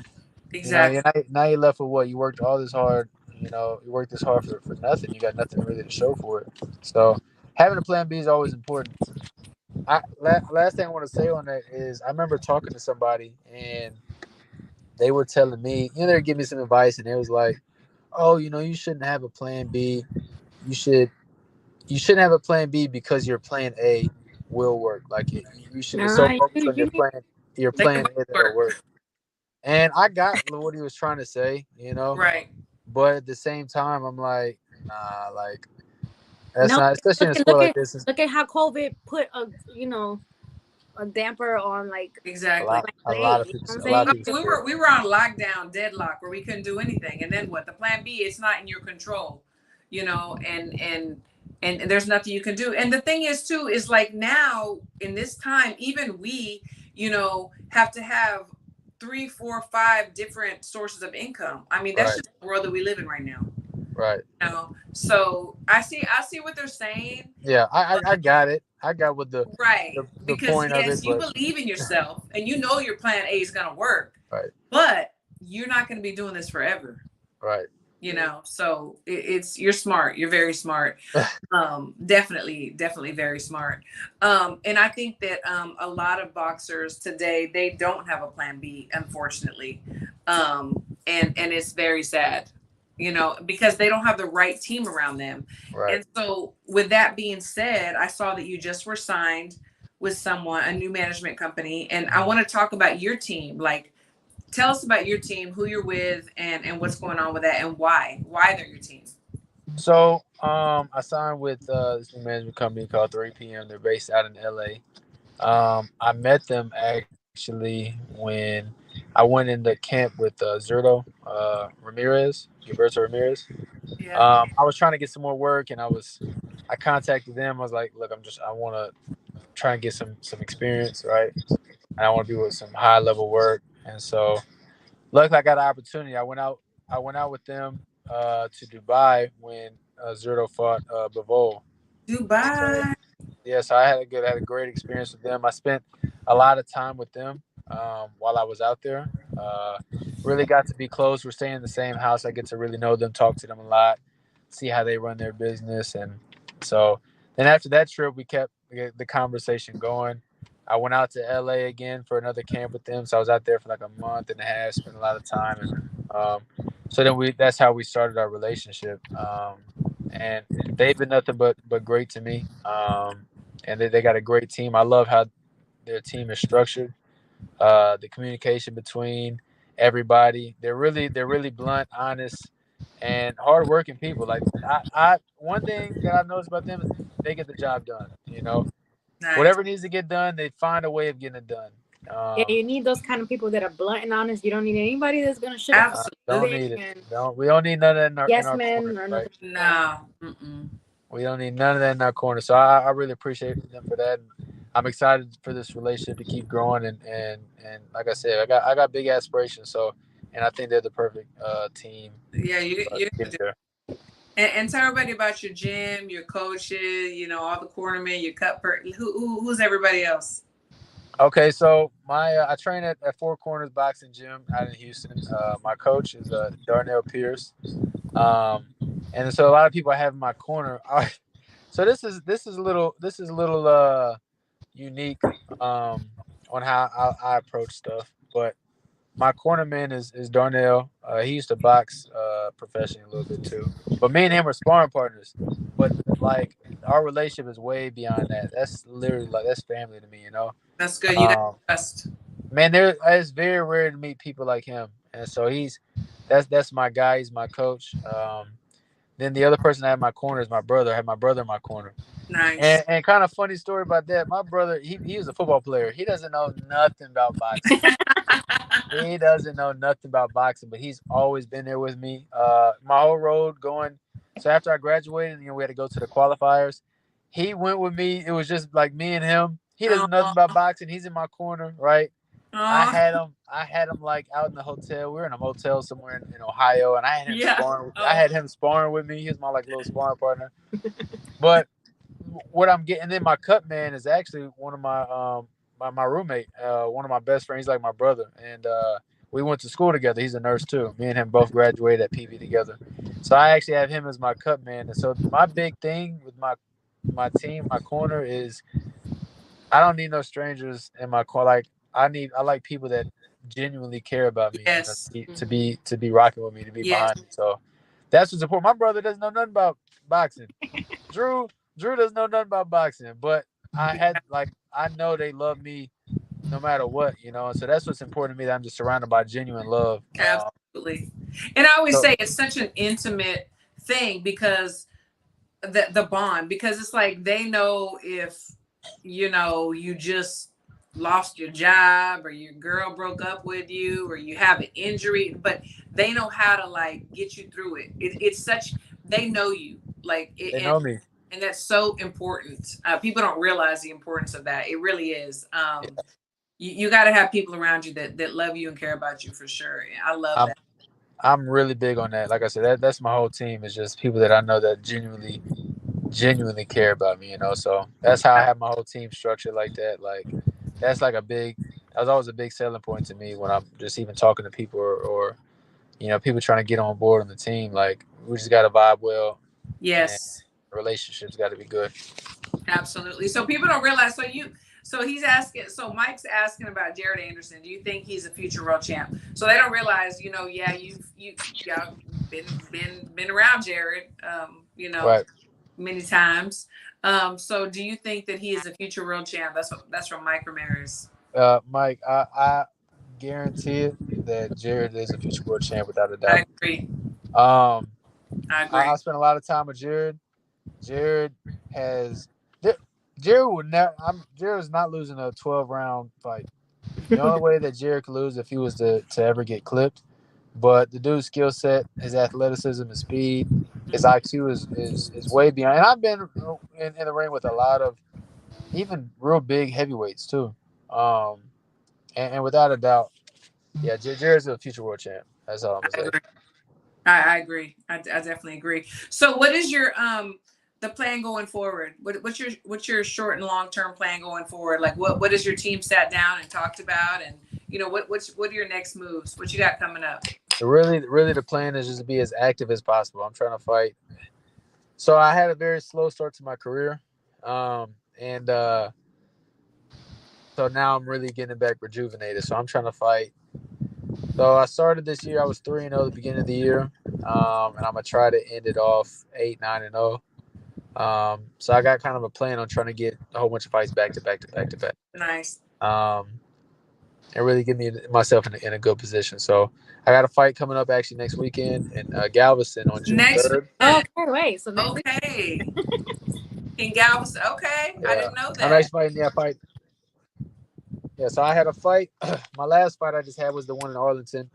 [SPEAKER 4] You know,
[SPEAKER 2] Exactly.
[SPEAKER 4] now you're left with what? You worked all this hard. You know, you worked this hard for nothing. You got nothing really to show for it. So having a plan B is always important. Last thing I want to say on that is I remember talking to somebody and they were telling me, you know, they're giving me some advice and it was like, oh, you know, you shouldn't have a plan B. You should you shouldn't have a plan B because your plan A will work. Like you should be so
[SPEAKER 3] Nah,
[SPEAKER 4] focused on your
[SPEAKER 2] They can
[SPEAKER 4] plan
[SPEAKER 2] both
[SPEAKER 4] A that it'll
[SPEAKER 2] work.
[SPEAKER 4] work. And I got what he was trying to say, you know.
[SPEAKER 2] Right.
[SPEAKER 4] But at the same time, I'm like, nah, like that's
[SPEAKER 3] no.
[SPEAKER 4] not, especially in
[SPEAKER 3] Look
[SPEAKER 4] a
[SPEAKER 3] at
[SPEAKER 4] sport
[SPEAKER 3] look
[SPEAKER 4] like
[SPEAKER 3] at
[SPEAKER 4] this. It's
[SPEAKER 3] look at how COVID put a damper on like
[SPEAKER 2] Exactly.
[SPEAKER 4] a
[SPEAKER 3] play.
[SPEAKER 4] lot of
[SPEAKER 3] You know
[SPEAKER 4] people,
[SPEAKER 3] what I'm
[SPEAKER 4] a lot of
[SPEAKER 3] saying?
[SPEAKER 4] people
[SPEAKER 2] We
[SPEAKER 4] scared.
[SPEAKER 2] were on lockdown, deadlock, where we couldn't do anything. And then what? The plan B, it's not in your control, and there's nothing you can do. And the thing is too, is like now in this time, even we, have to have 3, 4, 5 different sources of income. I mean, that's
[SPEAKER 4] Right,
[SPEAKER 2] just the world that we live in right now.
[SPEAKER 4] right.
[SPEAKER 2] So I see what they're saying.
[SPEAKER 4] Yeah, I got it. I got what
[SPEAKER 2] Right.
[SPEAKER 4] the
[SPEAKER 2] Because
[SPEAKER 4] point of it,
[SPEAKER 2] yes, you
[SPEAKER 4] but
[SPEAKER 2] believe in yourself and you know your plan A is going to work,
[SPEAKER 4] right,
[SPEAKER 2] but you're not going to be doing this forever.
[SPEAKER 4] right.
[SPEAKER 2] So it's you're smart. You're very smart. Definitely very smart. And I think that a lot of boxers today, they don't have a plan B, unfortunately. And it's very sad, because they don't have the right team around them.
[SPEAKER 4] Right.
[SPEAKER 2] And so with that being said, I saw that you just were signed with someone, a new management company, and I want to talk about your team. Like, tell us about your team, who you're with, and what's going on with that, and why they're your team.
[SPEAKER 4] So, I signed with this new management company called 3 PM. They're based out in LA. I met them actually actually when I went in the camp with Zerto Ramirez, Gilberto Ramirez.
[SPEAKER 2] Yeah.
[SPEAKER 4] I was trying to get some more work, and I contacted them. I was like, look, I want to try and get some experience, right? And I want to be with some high level work. And so, luckily, I got an opportunity. I went out with them to Dubai when Zerto fought Bivol. So
[SPEAKER 2] Dubai.
[SPEAKER 4] yeah, so I had a great experience with them. I spent a lot of time with them while I was out there. Uh, really got to be close. We're staying in the same house. I get to really know them, talk to them a lot, see how they run their business, and so then after that trip, we kept the conversation going. I went out to LA again for another camp with them, so I was out there for like a month and a half, spent a lot of time, and so then that's how we started our relationship. And they've been nothing but great to me. And they got a great team. I love how their team is structured. The communication between everybody. They're really blunt, honest, and hardworking people. Like I one thing that I noticed about them is they get the job done.
[SPEAKER 2] Nice.
[SPEAKER 4] Whatever needs to get done, they find a way of getting it done.
[SPEAKER 3] Yeah, you need those kind of people that are blunt and honest. You don't need anybody that's gonna sugarcoat
[SPEAKER 4] Don't need it. We don't need none of that in
[SPEAKER 3] yes
[SPEAKER 4] our
[SPEAKER 3] men
[SPEAKER 4] corner,
[SPEAKER 3] or
[SPEAKER 4] right?
[SPEAKER 3] nothing.
[SPEAKER 2] No. Mm-mm.
[SPEAKER 4] We don't need none of that in our corner. So I really appreciate them for that. I'm excited for this relationship to keep growing and like I said, I got big aspirations. So and I think they're the perfect team.
[SPEAKER 2] Yeah, you
[SPEAKER 4] Get there.
[SPEAKER 2] and tell everybody about your gym, your coaches, all the cornermen, your cut per who's everybody else?
[SPEAKER 4] Okay, so I train at Four Corners Boxing Gym out in Houston. My coach is Darnell Pierce. And so a lot of people I have in my corner. So this is a little unique on how I approach stuff. But my cornerman is Darnell. He used to box professionally a little bit too. But me and him are sparring partners. But like our relationship is way beyond that. That's literally like that's family to me.
[SPEAKER 2] That's good. You got trust.
[SPEAKER 4] Man, it's very rare to meet people like him, and so that's my guy. He's my coach. Then the other person I have in my corner is my brother. I have my brother in my corner.
[SPEAKER 2] Nice.
[SPEAKER 4] And kind of funny story about that. My brother, he was a football player. He doesn't know nothing about boxing. He doesn't know nothing about boxing, but he's always been there with me. My whole road going. So after I graduated, we had to go to the qualifiers. He went with me. It was just like me and him. He doesn't know nothing about boxing. He's in my corner, right? I had him like out in the hotel. We were in a motel somewhere in Ohio, and I had him sparring. I had him sparring with me. He was my like little sparring partner. But what I'm getting in my cut man is actually one of my roommate, one of my best friends. He's like my brother, and we went to school together. He's a nurse too. Me and him both graduated at PV together. So I actually have him as my cut man. And so my big thing with my team, my corner is I don't need no strangers in my corner. Like I like people that genuinely care about me.
[SPEAKER 2] Yes.
[SPEAKER 4] To be rocking with me, to be behind me. So that's what's important. My brother doesn't know nothing about boxing. Drew doesn't know nothing about boxing, but I know they love me no matter what, and so that's what's important to me, that I'm just surrounded by genuine love.
[SPEAKER 2] Absolutely. And I always say it's such an intimate thing because the bond, because it's like they know if you just lost your job or your girl broke up with you or you have an injury, but they know how to like get you through it. It's such, they know you like it,
[SPEAKER 4] they know me.
[SPEAKER 2] And that's so important. People don't realize the importance of that. It really is. You got to have people around you that love you and care about you for sure. I love that.
[SPEAKER 4] I'm really big on that. Like I said, that's my whole team. Is just people that I know that genuinely care about me. So that's how I have my whole team structured like that. Like that's like that was always a big selling point to me when I'm just even talking to people or people trying to get on board on the team. Like we just got to vibe well.
[SPEAKER 2] Yes.
[SPEAKER 4] Relationships got to be good.
[SPEAKER 2] Absolutely. So people don't realize. So Mike's asking about Jared Anderson. Do you think he's a future world champ? So they don't realize, you've been around Jared,
[SPEAKER 4] right.
[SPEAKER 2] many times. So do you think that he is a future world champ? That's from Mike Ramirez.
[SPEAKER 4] Mike, I guarantee it that Jared is a future world champ without a doubt.
[SPEAKER 2] I agree.
[SPEAKER 4] I
[SPEAKER 2] agree.
[SPEAKER 4] I spent a lot of time with Jared. Jared would never. Jared's not losing a 12-round fight. The only way that Jared could lose if he was to ever get clipped. But the dude's skill set, his athleticism, his speed, his IQ is way beyond. And I've been in the ring with a lot of even real big heavyweights too. And without a doubt, yeah, Jared's a future world champ. That's all I'm gonna say.
[SPEAKER 2] I agree. I definitely agree. So, what is your the plan going forward? What's your short and long term plan going forward? Like, what is your team sat down and talked about, and what are your next moves? What you got coming up?
[SPEAKER 4] Really, the plan is just to be as active as possible. I'm trying to fight. So I had a very slow start to my career, and so now I'm really getting back rejuvenated. So I'm trying to fight. So I started this year. I was 3-0 at the beginning of the year, and I'm gonna try to end it off 8-9-0. So I got kind of a plan on trying to get a whole bunch of fights back to back.
[SPEAKER 2] Nice.
[SPEAKER 4] And really get myself in a good position. So I got a fight coming up actually next weekend in Galveston on June 3rd.
[SPEAKER 3] Oh, okay, wait. So
[SPEAKER 2] okay. In Galveston. Okay. Yeah. I didn't know that.
[SPEAKER 4] I'm actually fighting. Yeah, fight. Yeah, so I had a fight. My last fight I just had was the one in Arlington.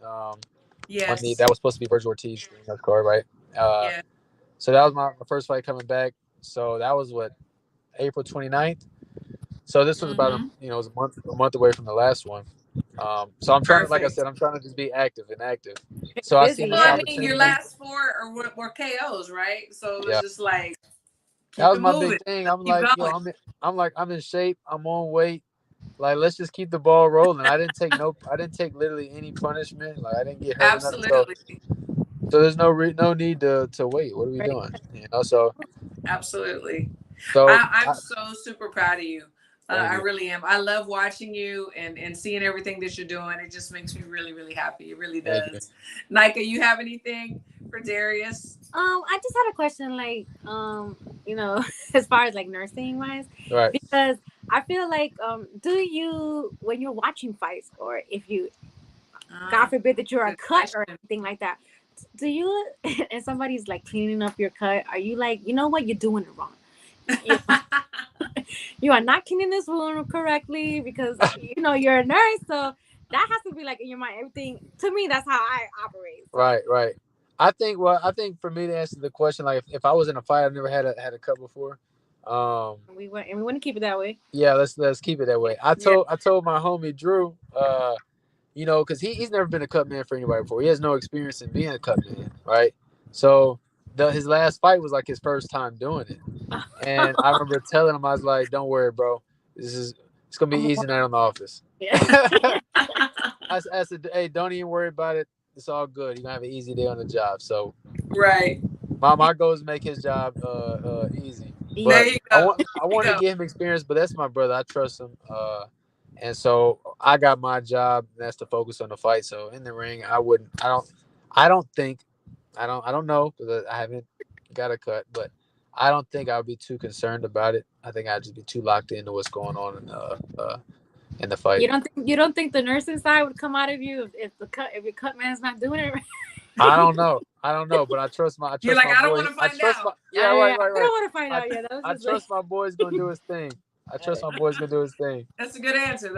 [SPEAKER 2] Yes.
[SPEAKER 4] That was supposed to be Virgil Ortiz card, right? Yeah. So that was my first fight coming back. So that was April 29th. So this was about it was a month away from the last one. So I'm trying to, like I said, I'm trying to just be active. So I see.
[SPEAKER 2] Well, I mean, your last 4 were KOs, right? So it was just like
[SPEAKER 4] that was my big thing. I'm like, I'm in shape. I'm on weight. Like, let's just keep the ball rolling. I didn't take literally any punishment. Like, I didn't get hurt.
[SPEAKER 2] Absolutely.
[SPEAKER 4] So there's no need to wait. What are we doing? So
[SPEAKER 2] absolutely.
[SPEAKER 4] So
[SPEAKER 2] I'm so super proud of you. I really am. I love watching you and seeing everything that you're doing. It just makes me really, really happy. It really does. Nika, you have anything for Darius?
[SPEAKER 3] I just had a question, like, as far as like nursing wise,
[SPEAKER 4] right?
[SPEAKER 3] Because I feel like, do you, when you're watching fights, or if you, God forbid that you're a cut or anything like that, do you, and somebody's like cleaning up your cut, are you like, you know what, you're doing it wrong? You are not cleaning this wound correctly because you're a nurse, so that has to be like in your mind. Everything to me, that's how I operate. So.
[SPEAKER 4] Right. I think for me to answer the question, like if I was in a fight, I've never had a cut before.
[SPEAKER 3] We want to keep it that way.
[SPEAKER 4] Yeah, let's keep it that way. I told my homie Drew, because he's never been a cut man for anybody before. He has no experience in being a cut man, right? So his last fight was like his first time doing it. And I remember telling him, I was like, don't worry, bro. It's going to be easy night on the office. Yeah. I said, hey, don't even worry about it. It's all good. You're going to have an easy day on the job. So
[SPEAKER 2] right.
[SPEAKER 4] My goal is to make his job easy. But I want to give him experience, but that's my brother. I trust him. And so I got my job, and that's to focus on the fight. So in the ring, I don't know, because I haven't got a cut, but I don't think I would be too concerned about it. I think I'd just be too locked into what's going on in the fight.
[SPEAKER 3] You don't think the nursing side would come out of you if your cut man's not doing it right?
[SPEAKER 4] I don't know, but I trust my.
[SPEAKER 2] You're like, I don't want to find out.
[SPEAKER 4] Right.
[SPEAKER 3] I don't want to find out yet.
[SPEAKER 4] I trust my boy's gonna do his thing.
[SPEAKER 2] That's a good answer.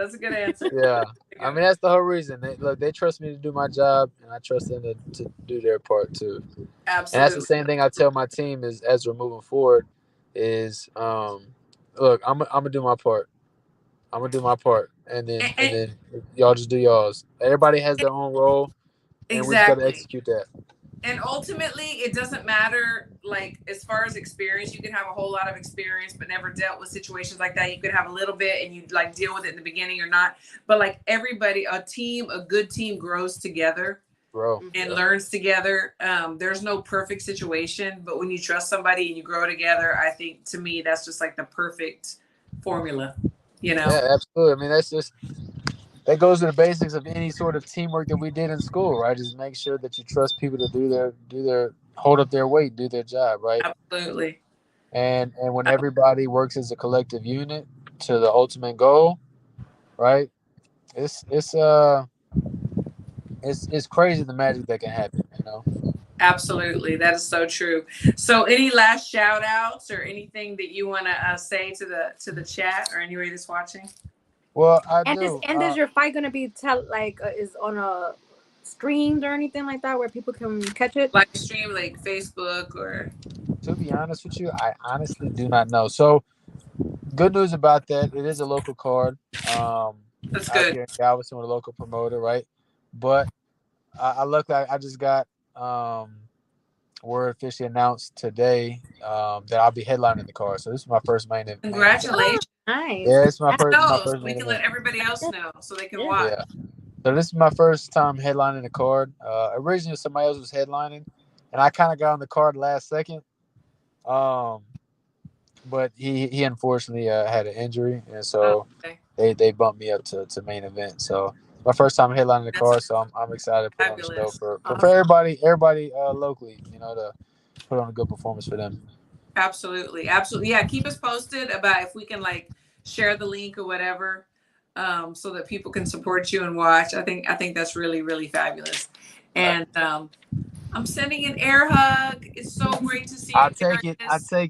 [SPEAKER 4] Yeah. I mean, that's the whole reason. They trust me to do my job, and I trust them to do their part too.
[SPEAKER 2] Absolutely.
[SPEAKER 4] And that's the same thing I tell my team is as we're moving forward is, look, I'm gonna do my part. And then y'all just do y'all's. Everybody has their own role, and we just gotta execute that.
[SPEAKER 2] And ultimately, it doesn't matter, like, as far as experience, you can have a whole lot of experience, but never dealt with situations like that. You could have a little bit and you like deal with it in the beginning or not. But like everybody, a good team grows together and learns together. There's no perfect situation, but when you trust somebody and you grow together, I think to me, that's just like the perfect formula, Yeah,
[SPEAKER 4] absolutely. I mean, that goes to the basics of any sort of teamwork that we did in school, right? Just make sure that you trust people to do their hold up their weight, do their job, right?
[SPEAKER 2] Absolutely.
[SPEAKER 4] And when everybody works as a collective unit to the ultimate goal, right? It's crazy the magic that can happen,
[SPEAKER 2] Absolutely. That is so true. So any last shout outs or anything that you want to say to the chat or anybody that's watching?
[SPEAKER 4] Well, I
[SPEAKER 3] And
[SPEAKER 4] do.
[SPEAKER 3] is your fight gonna be is on a streamed or anything like that where people can catch it?
[SPEAKER 2] Like stream like Facebook or?
[SPEAKER 4] To be honest with you, I honestly do not know. So good news about that. It is a local card.
[SPEAKER 2] That's
[SPEAKER 4] Out
[SPEAKER 2] good.
[SPEAKER 4] here in Galveston with a local promoter, right? But I look like I just got word officially announced today that I'll be headlining the card. So this is my first main event.
[SPEAKER 2] Congratulations.
[SPEAKER 3] Oh, nice.
[SPEAKER 4] Yeah, it's my
[SPEAKER 2] No,
[SPEAKER 4] first
[SPEAKER 2] we
[SPEAKER 4] main
[SPEAKER 2] can
[SPEAKER 4] event.
[SPEAKER 2] let everybody else know so they can
[SPEAKER 3] Yeah.
[SPEAKER 2] watch.
[SPEAKER 4] Yeah. So this is my first time headlining the card. Originally somebody else was headlining, and I kind of got on the card last second. But he unfortunately had an injury, and so
[SPEAKER 2] Okay.
[SPEAKER 4] they bumped me up to main event. So my first time headlining the card, so I'm excited to put on the show
[SPEAKER 2] Fabulous.
[SPEAKER 4] for everybody locally, to put on a good performance for them.
[SPEAKER 2] Absolutely. Absolutely. Yeah. Keep us posted about if we can like share the link or whatever, so that people can support you and watch. I think that's really, really fabulous. And I'm sending an air hug. It's so great to see you.
[SPEAKER 4] I'll take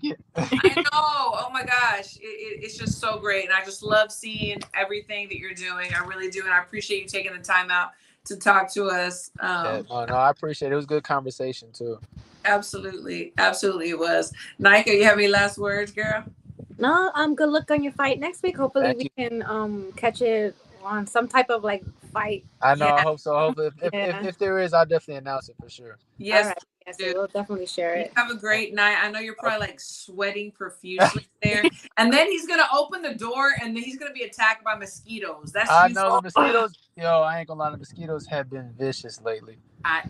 [SPEAKER 4] it.
[SPEAKER 2] I know. Oh my gosh. It's just so great. And I just love seeing everything that you're doing. I really do. And I appreciate you taking the time out to talk to us.
[SPEAKER 4] No, I appreciate it. It was a good conversation too.
[SPEAKER 2] Absolutely. Absolutely it was. Nika, you have any last words, girl?
[SPEAKER 3] No, good luck on your fight next week. Hopefully we can catch it on some type of like fight.
[SPEAKER 4] I know. Yeah. I hope so. Hopefully, if there is, I'll definitely announce it for sure.
[SPEAKER 2] Yes.
[SPEAKER 3] All right. Yes, we'll definitely share it.
[SPEAKER 2] You have a great night. I know you're probably like sweating profusely there. And then he's gonna open the door and then he's gonna be attacked by mosquitoes.
[SPEAKER 4] I know the mosquitoes. Yo, I ain't gonna lie, the mosquitoes have been vicious lately.
[SPEAKER 2] I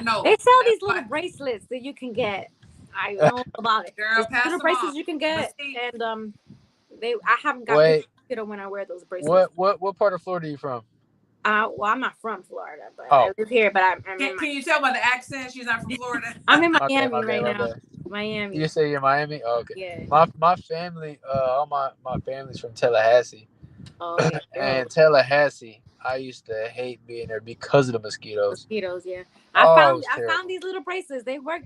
[SPEAKER 2] know.
[SPEAKER 3] They sell these little bracelets that you can get. I know about it.
[SPEAKER 2] Girl, pass
[SPEAKER 3] little
[SPEAKER 2] them
[SPEAKER 3] bracelets
[SPEAKER 2] on.
[SPEAKER 3] you can get, and I haven't got mosquito when I wear those bracelets.
[SPEAKER 4] What part of Florida are you from?
[SPEAKER 3] Well, I'm not from Florida, but I live here. But I'm
[SPEAKER 2] can you tell by the accent she's not from Florida?
[SPEAKER 3] I'm in Miami right now. Miami.
[SPEAKER 4] You say you're in Miami? Oh, okay.
[SPEAKER 3] Yeah.
[SPEAKER 4] My family, all my family's from Tallahassee.
[SPEAKER 3] Oh yeah.
[SPEAKER 4] And Tallahassee, I used to hate being there because of the mosquitoes.
[SPEAKER 3] Yeah. I found these little bracelets. They work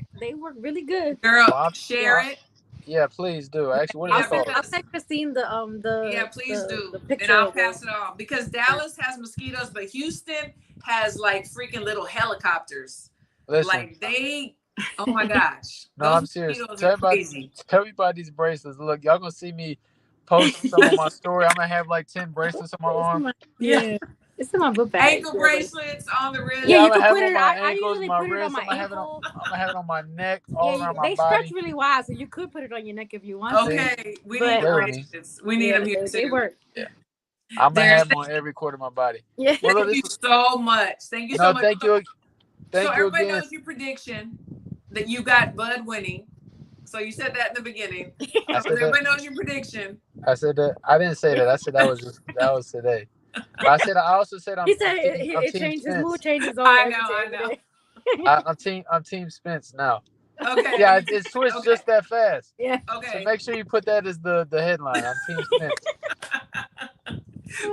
[SPEAKER 3] really good.
[SPEAKER 2] Girl, share it.
[SPEAKER 4] Yeah, please do. Actually, what is it called?
[SPEAKER 3] I'll send Christine the
[SPEAKER 2] please do.
[SPEAKER 3] The picture
[SPEAKER 2] and I'll pass it on because Dallas has mosquitoes, but Houston has like freaking little helicopters.
[SPEAKER 4] Listen,
[SPEAKER 2] like oh my gosh.
[SPEAKER 4] No, I'm serious. Tell me about these bracelets. Look, y'all gonna see me post some on my story. I'm gonna have like 10 bracelets on my arm.
[SPEAKER 3] Yeah. It's in my book bag.
[SPEAKER 2] Ankle bracelets on the wrist.
[SPEAKER 3] Yeah, you can put it.
[SPEAKER 2] I
[SPEAKER 3] usually put it on my ankle.
[SPEAKER 4] I'm gonna have it on my neck, all around my body.
[SPEAKER 3] They stretch really wide, so you could put it on your neck if you want.
[SPEAKER 2] Okay, we need bracelets. We need them here too.
[SPEAKER 3] They work.
[SPEAKER 4] Yeah. I'm gonna have them on every quarter of my body.
[SPEAKER 3] Yeah.
[SPEAKER 2] Well, thank you so much. Thank you so much.
[SPEAKER 4] Thank you.
[SPEAKER 2] So everybody knows your prediction that you got Bud winning. So you said that in the beginning. Everybody knows your prediction.
[SPEAKER 4] I said that. I didn't say that. I said that was today. I also said
[SPEAKER 3] he said it changes. His mood changes.
[SPEAKER 2] I know.
[SPEAKER 4] I'm team Spence now.
[SPEAKER 2] Okay.
[SPEAKER 4] Yeah, it's switched just that fast.
[SPEAKER 3] Yeah.
[SPEAKER 2] Okay.
[SPEAKER 4] So make sure you put that as the headline. I'm team Spence.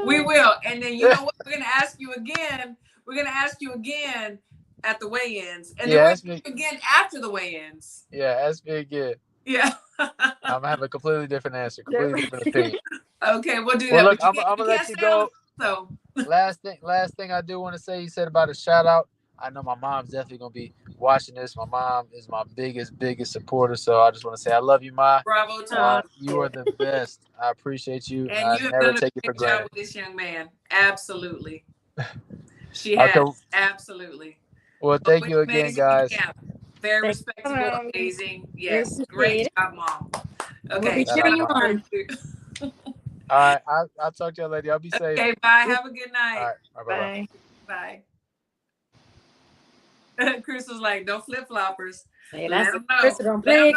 [SPEAKER 2] We will, and then you know what? We're gonna ask you again. We're gonna ask you again at the weigh-ins, and then we're gonna ask you again after the weigh-ins.
[SPEAKER 4] Yeah, ask me again.
[SPEAKER 2] Yeah.
[SPEAKER 4] I'm gonna have a completely different answer, completely different opinion.
[SPEAKER 2] Okay, we'll do that.
[SPEAKER 4] Look, I'm gonna let you go.
[SPEAKER 2] So
[SPEAKER 4] last thing I do want to say, you said about a shout out. I know my mom's definitely gonna be watching this. My mom is my biggest supporter, so I just want to say I love you, Ma.
[SPEAKER 2] Bravo, Tom.
[SPEAKER 4] You are the best. I appreciate you.
[SPEAKER 2] And you have
[SPEAKER 4] never
[SPEAKER 2] done
[SPEAKER 4] take
[SPEAKER 2] a
[SPEAKER 4] it for
[SPEAKER 2] great job
[SPEAKER 4] granted.
[SPEAKER 2] with this young man. Absolutely. She has. Absolutely.
[SPEAKER 4] Well, thank you again, guys.
[SPEAKER 2] Very respectable, amazing. Yes, great job, Mom. Okay.
[SPEAKER 3] We'll be cheering you on.
[SPEAKER 4] All right, I'll talk to you later. I'll be safe.
[SPEAKER 2] Okay, bye. Have a good night.
[SPEAKER 4] All right,
[SPEAKER 2] bye. Chris was like, "No flip floppers."
[SPEAKER 3] Hey, Chris don't play.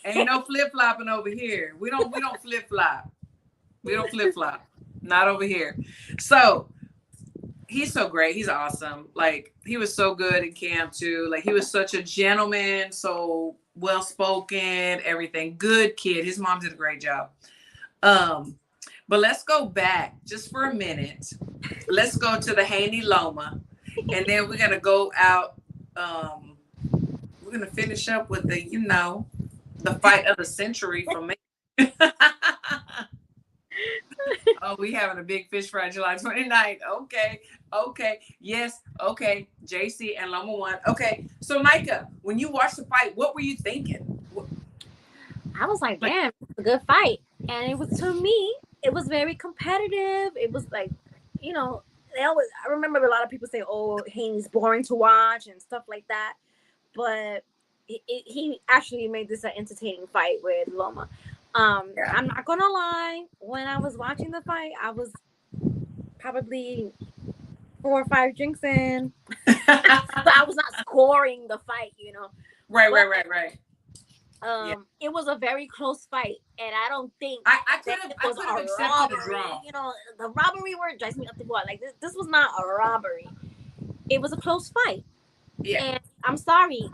[SPEAKER 2] Ain't no flip flopping over here. We don't flip flop. We don't flip flop. Not over here. So he's so great. He's awesome. Like he was so good in camp too. Like he was such a gentleman, so well spoken, everything. Good kid. His mom did a great job. But let's go back just for a minute. Let's go to the Handy Loma, and then we're gonna go out. We're gonna finish up with the fight of the century for me. Oh, we having a big fish fry July 29th. Okay. Yes. Okay. JC and Loma won. Okay. So Micah, when you watched the fight, what were you thinking?
[SPEAKER 3] I was like, damn, it's a good fight. And it was, to me, it was very competitive. It was like, you know, I remember a lot of people say, oh, Haney's boring to watch and stuff like that. But he actually made this an entertaining fight with Loma. I'm not gonna lie, when I was watching the fight, I was probably 4 or 5 drinks in. But I was not scoring the fight,
[SPEAKER 2] Right.
[SPEAKER 3] It was a very close fight, and I don't think
[SPEAKER 2] I could have accepted a draw.
[SPEAKER 3] The robbery word drives me up the wall. Like this was not a robbery. It was a close fight.
[SPEAKER 2] Yeah.
[SPEAKER 3] And I'm sorry,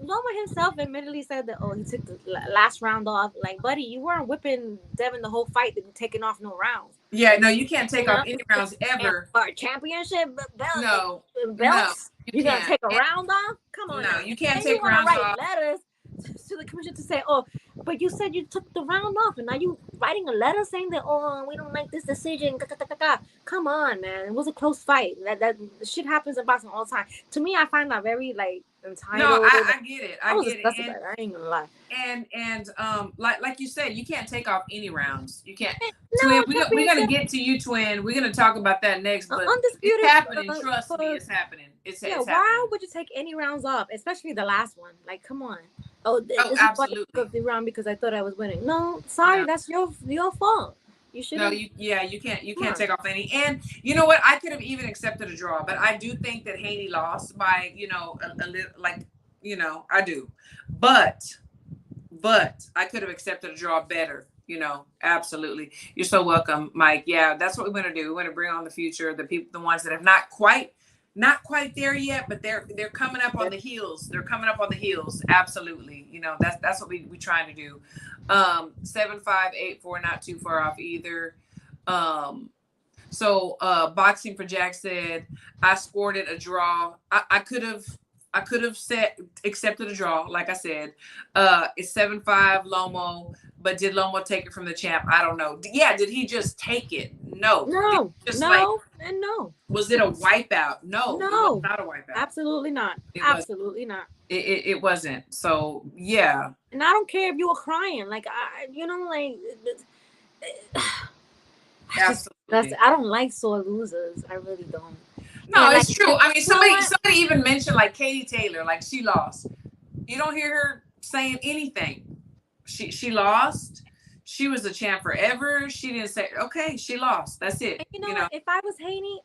[SPEAKER 3] Loma himself admittedly said that, he took the last round off. Like, buddy, you weren't whipping Devin the whole fight, then taking off no rounds.
[SPEAKER 2] Yeah, no, you can't take off any rounds ever.
[SPEAKER 3] Or championship belts.
[SPEAKER 2] No.
[SPEAKER 3] You're going to take a round off? Come on.
[SPEAKER 2] No, you can't take rounds off.
[SPEAKER 3] Letters to the commission to say, but you said you took the round off, and now you writing a letter saying that, we don't like this decision. Come on, man. It was a close fight. That shit happens in boxing all the time. To me, I find that very entitled.
[SPEAKER 2] No, I get it. I get it.
[SPEAKER 3] And, I ain't gonna lie.
[SPEAKER 2] And like you said, you can't take off any rounds. You can't. No, Twin, we're gonna get to you, Twin. We're gonna talk about that next. But
[SPEAKER 3] undisputed,
[SPEAKER 2] it's happening. Trust me, it's happening. It's happening.
[SPEAKER 3] Why would you take any rounds off, especially the last one? Like, come on.
[SPEAKER 2] Absolutely.
[SPEAKER 3] The round because I thought I was winning. No, sorry, that's your fault. You should.
[SPEAKER 2] No, you can't take off any. And you know what? I could have even accepted a draw, but I do think that Haney lost by a little, I do. But I could have accepted a draw better. Absolutely. You're so welcome, Mike. Yeah, that's what we're gonna do. We're gonna bring on the future, the people, the ones that have not quite there yet, but they're coming up on the heels. They're coming up on the heels. Absolutely. That's what we trying to do. 7584, not too far off either. So Boxing for Jack said, I scored it a draw. I could have accepted a draw, like I said. It's 7-5 Lomo, but did Lomo take it from the champ? I don't know. Yeah, did he just take it? No.
[SPEAKER 3] No. Was
[SPEAKER 2] it a wipeout? No. It was not a wipeout.
[SPEAKER 3] Absolutely not. Absolutely not.
[SPEAKER 2] It wasn't. So yeah.
[SPEAKER 3] And I don't care if you were crying.
[SPEAKER 2] Absolutely.
[SPEAKER 3] I don't like sore losers. I really don't.
[SPEAKER 2] No, it's true. I mean, somebody even mentioned Katie Taylor, she lost. You don't hear her saying anything. She lost. She was a champ forever. She didn't say, okay, she lost. That's it.
[SPEAKER 3] And if I was Haney,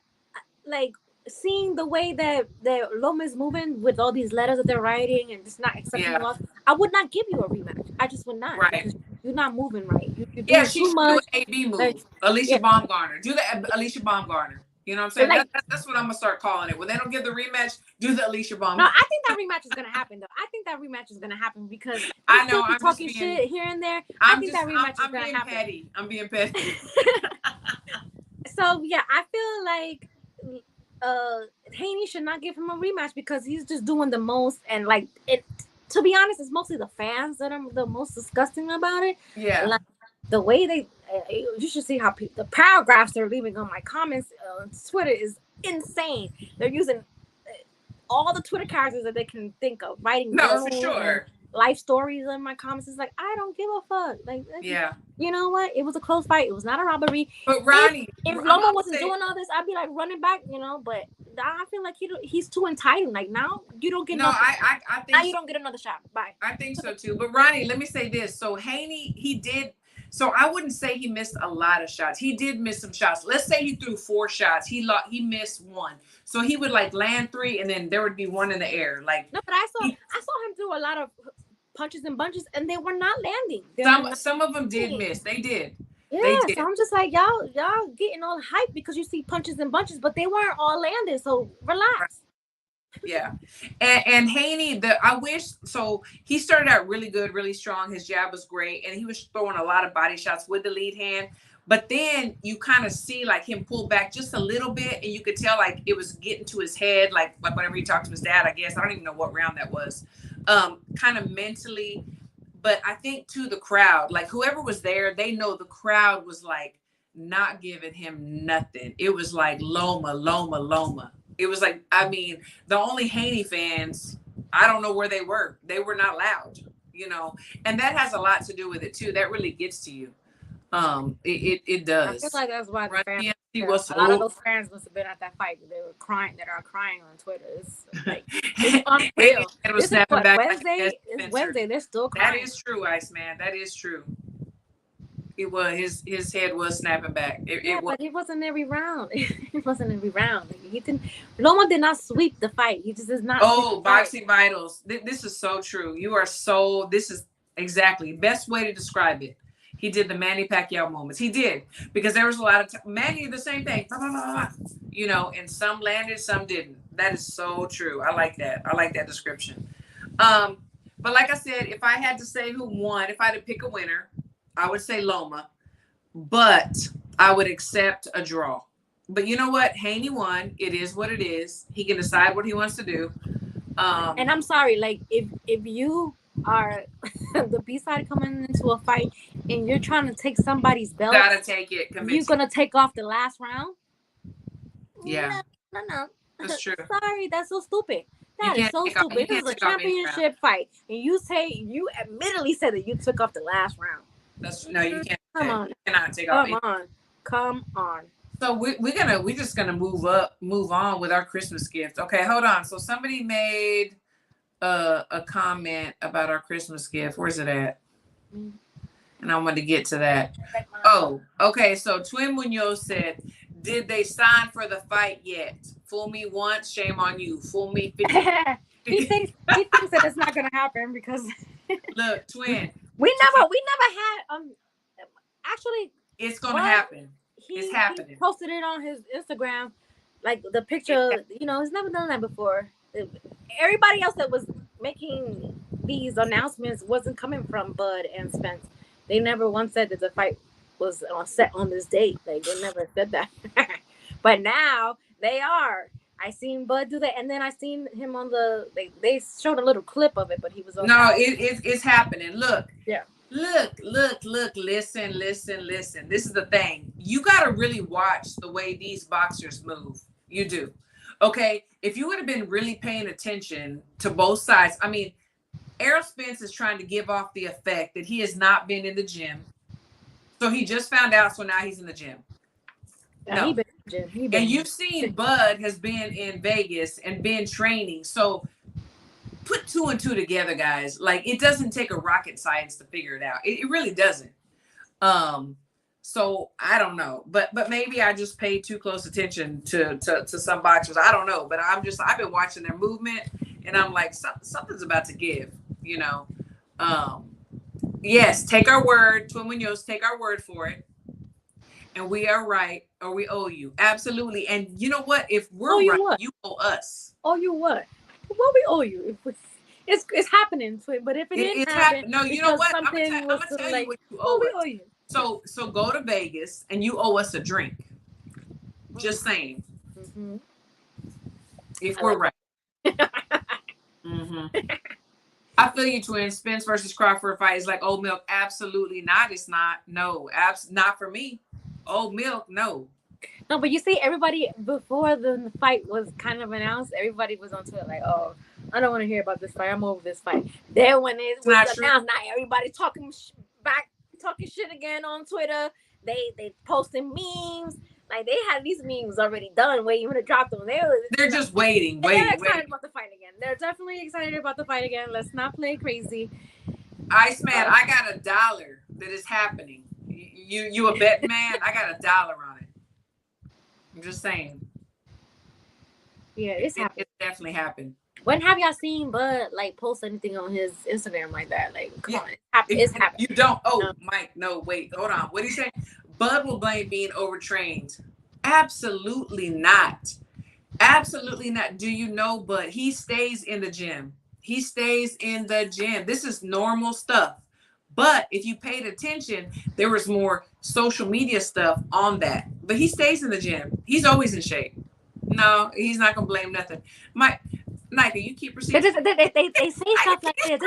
[SPEAKER 3] seeing the way that Loma is moving with all these letters that they're writing and just not accepting loss, I would not give you a rematch. I just would not.
[SPEAKER 2] Right.
[SPEAKER 3] You're not moving right.
[SPEAKER 2] You're she should do an AB move. Alicia Baumgartner. Do the Alicia Baumgartner. You know what I'm saying? That's what I'm going to start calling it. When they don't give the rematch, do the Alicia Baumgartner.
[SPEAKER 3] No, I think that rematch is going to happen, though. I think that rematch is going to happen because
[SPEAKER 2] I know I'm
[SPEAKER 3] talking shit here and there. I think that rematch is going to happen.
[SPEAKER 2] I'm being petty.
[SPEAKER 3] So, yeah, I feel like Haney should not give him a rematch because he's just doing the most. And, to be honest, it's mostly the fans that are the most disgusting about it.
[SPEAKER 2] Yeah.
[SPEAKER 3] The way you should see how the paragraphs they're leaving on my comments on Twitter is insane. They're using all the Twitter characters that they can think of, writing
[SPEAKER 2] for sure
[SPEAKER 3] life stories in my comments. It's I don't give a fuck.
[SPEAKER 2] Yeah.
[SPEAKER 3] You know what? It was a close fight. It was not a robbery.
[SPEAKER 2] But Ronnie,
[SPEAKER 3] if Loma wasn't doing all this, I'd be running back. But I feel like he's too entitled. Now you don't get
[SPEAKER 2] I think
[SPEAKER 3] now you don't get another shot. Bye.
[SPEAKER 2] I think so too. But Ronnie, let me say this. So Haney, he did. So I wouldn't say he missed a lot of shots. He did miss some shots. Let's say he threw 4 shots. He missed 1. So he would land 3, and then there would be 1 in the air. No,
[SPEAKER 3] but I saw him throw a lot of punches and bunches, and they were not landing.
[SPEAKER 2] Some of them did miss. They did.
[SPEAKER 3] Yeah, they did. So I'm just y'all getting all hyped because you see punches and bunches, but they weren't all landing. So relax.
[SPEAKER 2] Yeah. And Haney, he started out really good, really strong. His jab was great, and he was throwing a lot of body shots with the lead hand. But then you kind of see him pull back just a little bit, and you could tell it was getting to his head, like whenever he talked to his dad, I guess. I don't even know what round that was. Kind of mentally. But I think to the crowd, whoever was there, they know the crowd was not giving him nothing. It was like Loma, Loma, Loma. It was like, I mean, the only Haney fans, I don't know where they were. They were not loud, you know, and that has a lot to do with it too. That really gets to you. It does.
[SPEAKER 3] I feel like that's why the fans,
[SPEAKER 2] was
[SPEAKER 3] a lot of those fans must have been at that fight. They were crying. That are crying on Twitter. It's like it's unreal. This is what, Wednesday. It's Wednesday. They're still crying.
[SPEAKER 2] That is true, Iceman. That is true. It was his head was snapping back.
[SPEAKER 3] But he wasn't every round. He wasn't every round. Like, he didn't. No one did not sweep the fight. He just is not.
[SPEAKER 2] Oh, Boxing Vitals. This is so true. You are so. This is exactly best way to describe it. He did the Manny Pacquiao moments. He did, because there was a lot of Manny, the same thing, you know, and some landed, some didn't. That is so true. I like that. I like that description. But like I said, if I had to say who won, if I had to pick a winner, I would say Loma, but I would accept a draw. But you know what? Haney won. It is what it is. He can decide what he wants to do.
[SPEAKER 3] And I'm sorry, like if you are the B-side coming into a fight and you're trying to take somebody's belt,
[SPEAKER 2] gotta take it.
[SPEAKER 3] You're gonna take off the last round.
[SPEAKER 2] Yeah,
[SPEAKER 3] no.
[SPEAKER 2] That's true.
[SPEAKER 3] Sorry, that's so stupid. That is so stupid. This is a championship fight, and you admittedly said that you took off the last round.
[SPEAKER 2] No, you can't.
[SPEAKER 3] Come on,
[SPEAKER 2] you cannot take off.
[SPEAKER 3] Come on.
[SPEAKER 2] So we're just gonna move on with our Christmas gift. Okay, hold on. So somebody made a comment about our Christmas gift. Where's it at? And I want to get to that. Oh, okay. So Twin Munoz said, did they sign for the fight yet? Fool me once, shame on you. Fool me 50.
[SPEAKER 3] he thinks that it's not gonna happen because
[SPEAKER 2] look, Twin.
[SPEAKER 3] We never had actually
[SPEAKER 2] it's gonna happen. It's happening.
[SPEAKER 3] He posted it on his Instagram, like the picture, you know, he's never done that before. Everybody else that was making these announcements wasn't coming from Bud and Spence. They never once said that the fight was set on this date. Like, they never said that. But now they are. I seen Bud do that, and then I seen him on they showed a little clip of it, but he was on.
[SPEAKER 2] No, it's happening. Look.
[SPEAKER 3] Yeah.
[SPEAKER 2] Look, listen. This is the thing. You got to really watch the way these boxers move. You do. Okay, if you would have been really paying attention to both sides, I mean, Errol Spence is trying to give off the effect that he has not been in the gym. So he just found out, so now he's in the gym.
[SPEAKER 3] Yeah,
[SPEAKER 2] no. And you've seen Bud has been in Vegas and been training. So put 2 and 2 together, guys. Like, it doesn't take a rocket science to figure it out. It really doesn't. So I don't know, but maybe I just paid too close attention to some boxers. I don't know, but I've been watching their movement, and I'm like, something's about to give, you know. Yes, take our word, Twin Munoz, take our word for it, and we are right, or we owe you absolutely. And you know what? If we're right, what? You owe us.
[SPEAKER 3] Owe you what? What we owe you? It's happening, Twin. But if it didn't happen,
[SPEAKER 2] no, you know what? I'm gonna tell you what you owe us. We owe you. So go to Vegas and you owe us a drink. Just saying. Mm-hmm. If we're right. Mm-hmm. I feel you, Twin. Spence versus Crawford fight is like old milk. Absolutely not. It's not. No, not for me. Old milk, no.
[SPEAKER 3] No, but you see, everybody before the fight was kind of announced, everybody was on Twitter like, "Oh, I don't want to hear about this fight. I'm over this fight." Then when it was announced, now everybody talking shit again on Twitter. They posting memes. Like, they had these memes already done, waiting to drop them.
[SPEAKER 2] They're just waiting.
[SPEAKER 3] They're excited about the fight again. They're definitely excited about the fight again. Let's not play crazy.
[SPEAKER 2] Iceman, I got $1 that is happening. You a bet man? I got $1 on it. I'm just saying.
[SPEAKER 3] Yeah, it's happening.
[SPEAKER 2] It definitely happened.
[SPEAKER 3] When have y'all seen Bud like post anything on his Instagram like that? Like, come on, it's happening.
[SPEAKER 2] You don't. Oh, Mike, no, wait, hold on. What did he say? Bud will blame being overtrained. Absolutely not. Absolutely not. Do you know, Bud? He stays in the gym. He stays in the gym. This is normal stuff. But if you paid attention, there was more social media stuff on that. But he stays in the gym. He's always in shape. No, he's not gonna blame nothing. Mike, Nika, you keep proceeding.
[SPEAKER 3] They say stuff like this.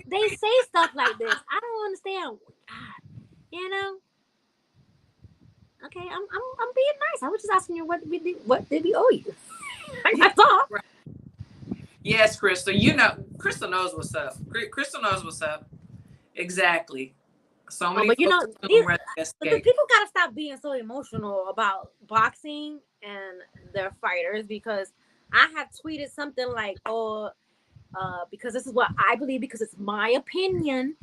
[SPEAKER 3] They say stuff like this. I don't understand. You know, Okay, I'm being nice. I was just asking you what did we owe you? That's all.
[SPEAKER 2] Right. Yes, Crystal. You know, Crystal knows what's up. Crystal knows what's up. Exactly. So many.
[SPEAKER 3] But you know, the people gotta stop being so emotional about boxing and their fighters, because I have tweeted something like, because this is what I believe, because it's my opinion,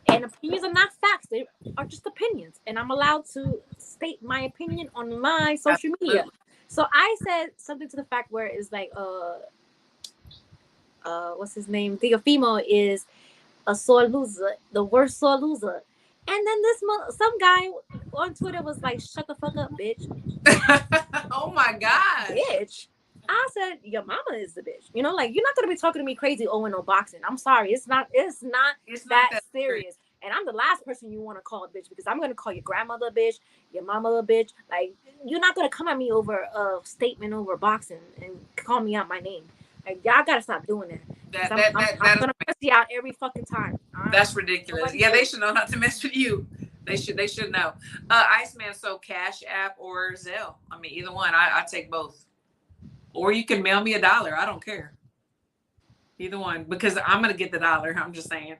[SPEAKER 3] and opinions are not facts; they are just opinions, and I'm allowed to state my opinion on my social media. So I said something to the fact where it's like, what's his name? Teofimo is a sore loser, the worst sore loser. And then some guy on Twitter was like, "Shut the fuck up, bitch."
[SPEAKER 2] Oh my god,
[SPEAKER 3] bitch. I said, your mama is the bitch. You know, like, you're not gonna be talking to me crazy owing no boxing. I'm sorry, it's not that serious. And I'm the last person you want to call a bitch, because I'm gonna call your grandmother a bitch, your mama a bitch. Like, you're not gonna come at me over a statement over boxing and call me out my name. Like, y'all gotta stop doing that. I'm gonna mess you out every fucking time.
[SPEAKER 2] That's ridiculous. Yeah, they should know not to mess with you. They should know. Iceman, so Cash App or Zelle. I mean, either one. I take both. Or you can mail me $1. I don't care. Either one, because I'm gonna get the $1. I'm just saying.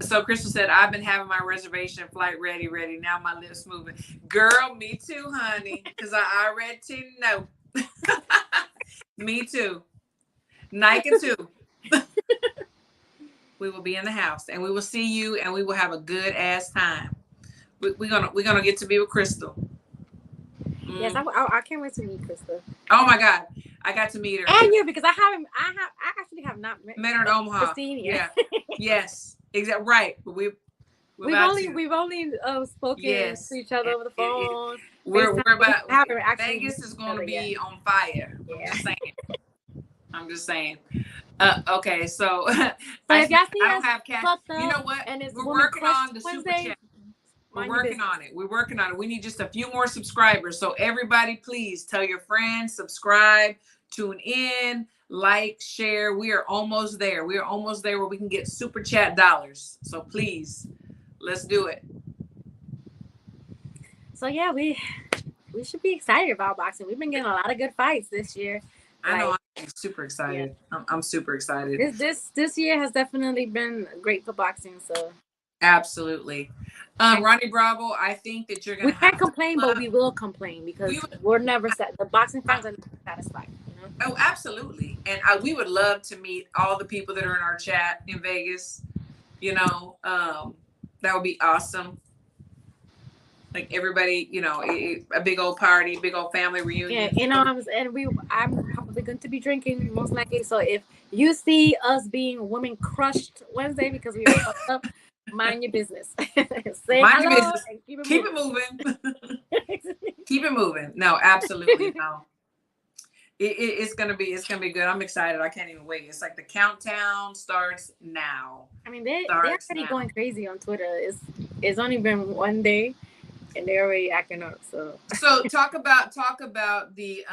[SPEAKER 2] So Crystal said, I've been having my reservation flight ready. Now my lips moving. Girl, me too, honey. Because I already know. Me too. Nike too. We will be in the house, and we will see you, and we will have a good ass time. We're gonna get to be with Crystal.
[SPEAKER 3] Yes, I can't wait to meet Crystal.
[SPEAKER 2] Oh my god, I got to meet her.
[SPEAKER 3] And you, because I actually have not met
[SPEAKER 2] her in Omaha. Yeah. Yes, exactly right. But we've
[SPEAKER 3] only spoken to each other over the phone.
[SPEAKER 2] We're about Vegas is going to be on fire. Yeah. I'm just saying. Okay, so
[SPEAKER 3] if y'all see
[SPEAKER 2] I don't have cash. You know what?
[SPEAKER 3] And
[SPEAKER 2] we're working on the super chat. We're working on it. We need just a few more subscribers. So everybody, please tell your friends, subscribe, tune in, like, share. We are almost there. We are almost there where we can get super chat dollars. So please, let's do it.
[SPEAKER 3] So yeah, we should be excited about boxing. We've been getting a lot of good fights this year.
[SPEAKER 2] I know. I'm super excited. Yeah. I'm super excited.
[SPEAKER 3] This year has definitely been great for boxing. So
[SPEAKER 2] absolutely. Ronnie Bravo, I think that you're gonna.
[SPEAKER 3] We can't complain, but we will complain, because we're never the boxing fans are never satisfied. You know?
[SPEAKER 2] Oh, absolutely. And we would love to meet all the people that are in our chat in Vegas. You know, that would be awesome. Like everybody, you know, a big old party, big old family reunion.
[SPEAKER 3] Yeah, you know, I'm probably going to be drinking most likely. So if you see us being women crushed Wednesday because we were fucked up, mind your business. Say mind your business. And keep it moving.
[SPEAKER 2] Keep it moving. No, absolutely no. It's gonna be good. I'm excited. I can't even wait. It's like the countdown starts now.
[SPEAKER 3] I mean, they're already going crazy on Twitter. It's only been one day, and they're already acting up. So
[SPEAKER 2] talk about the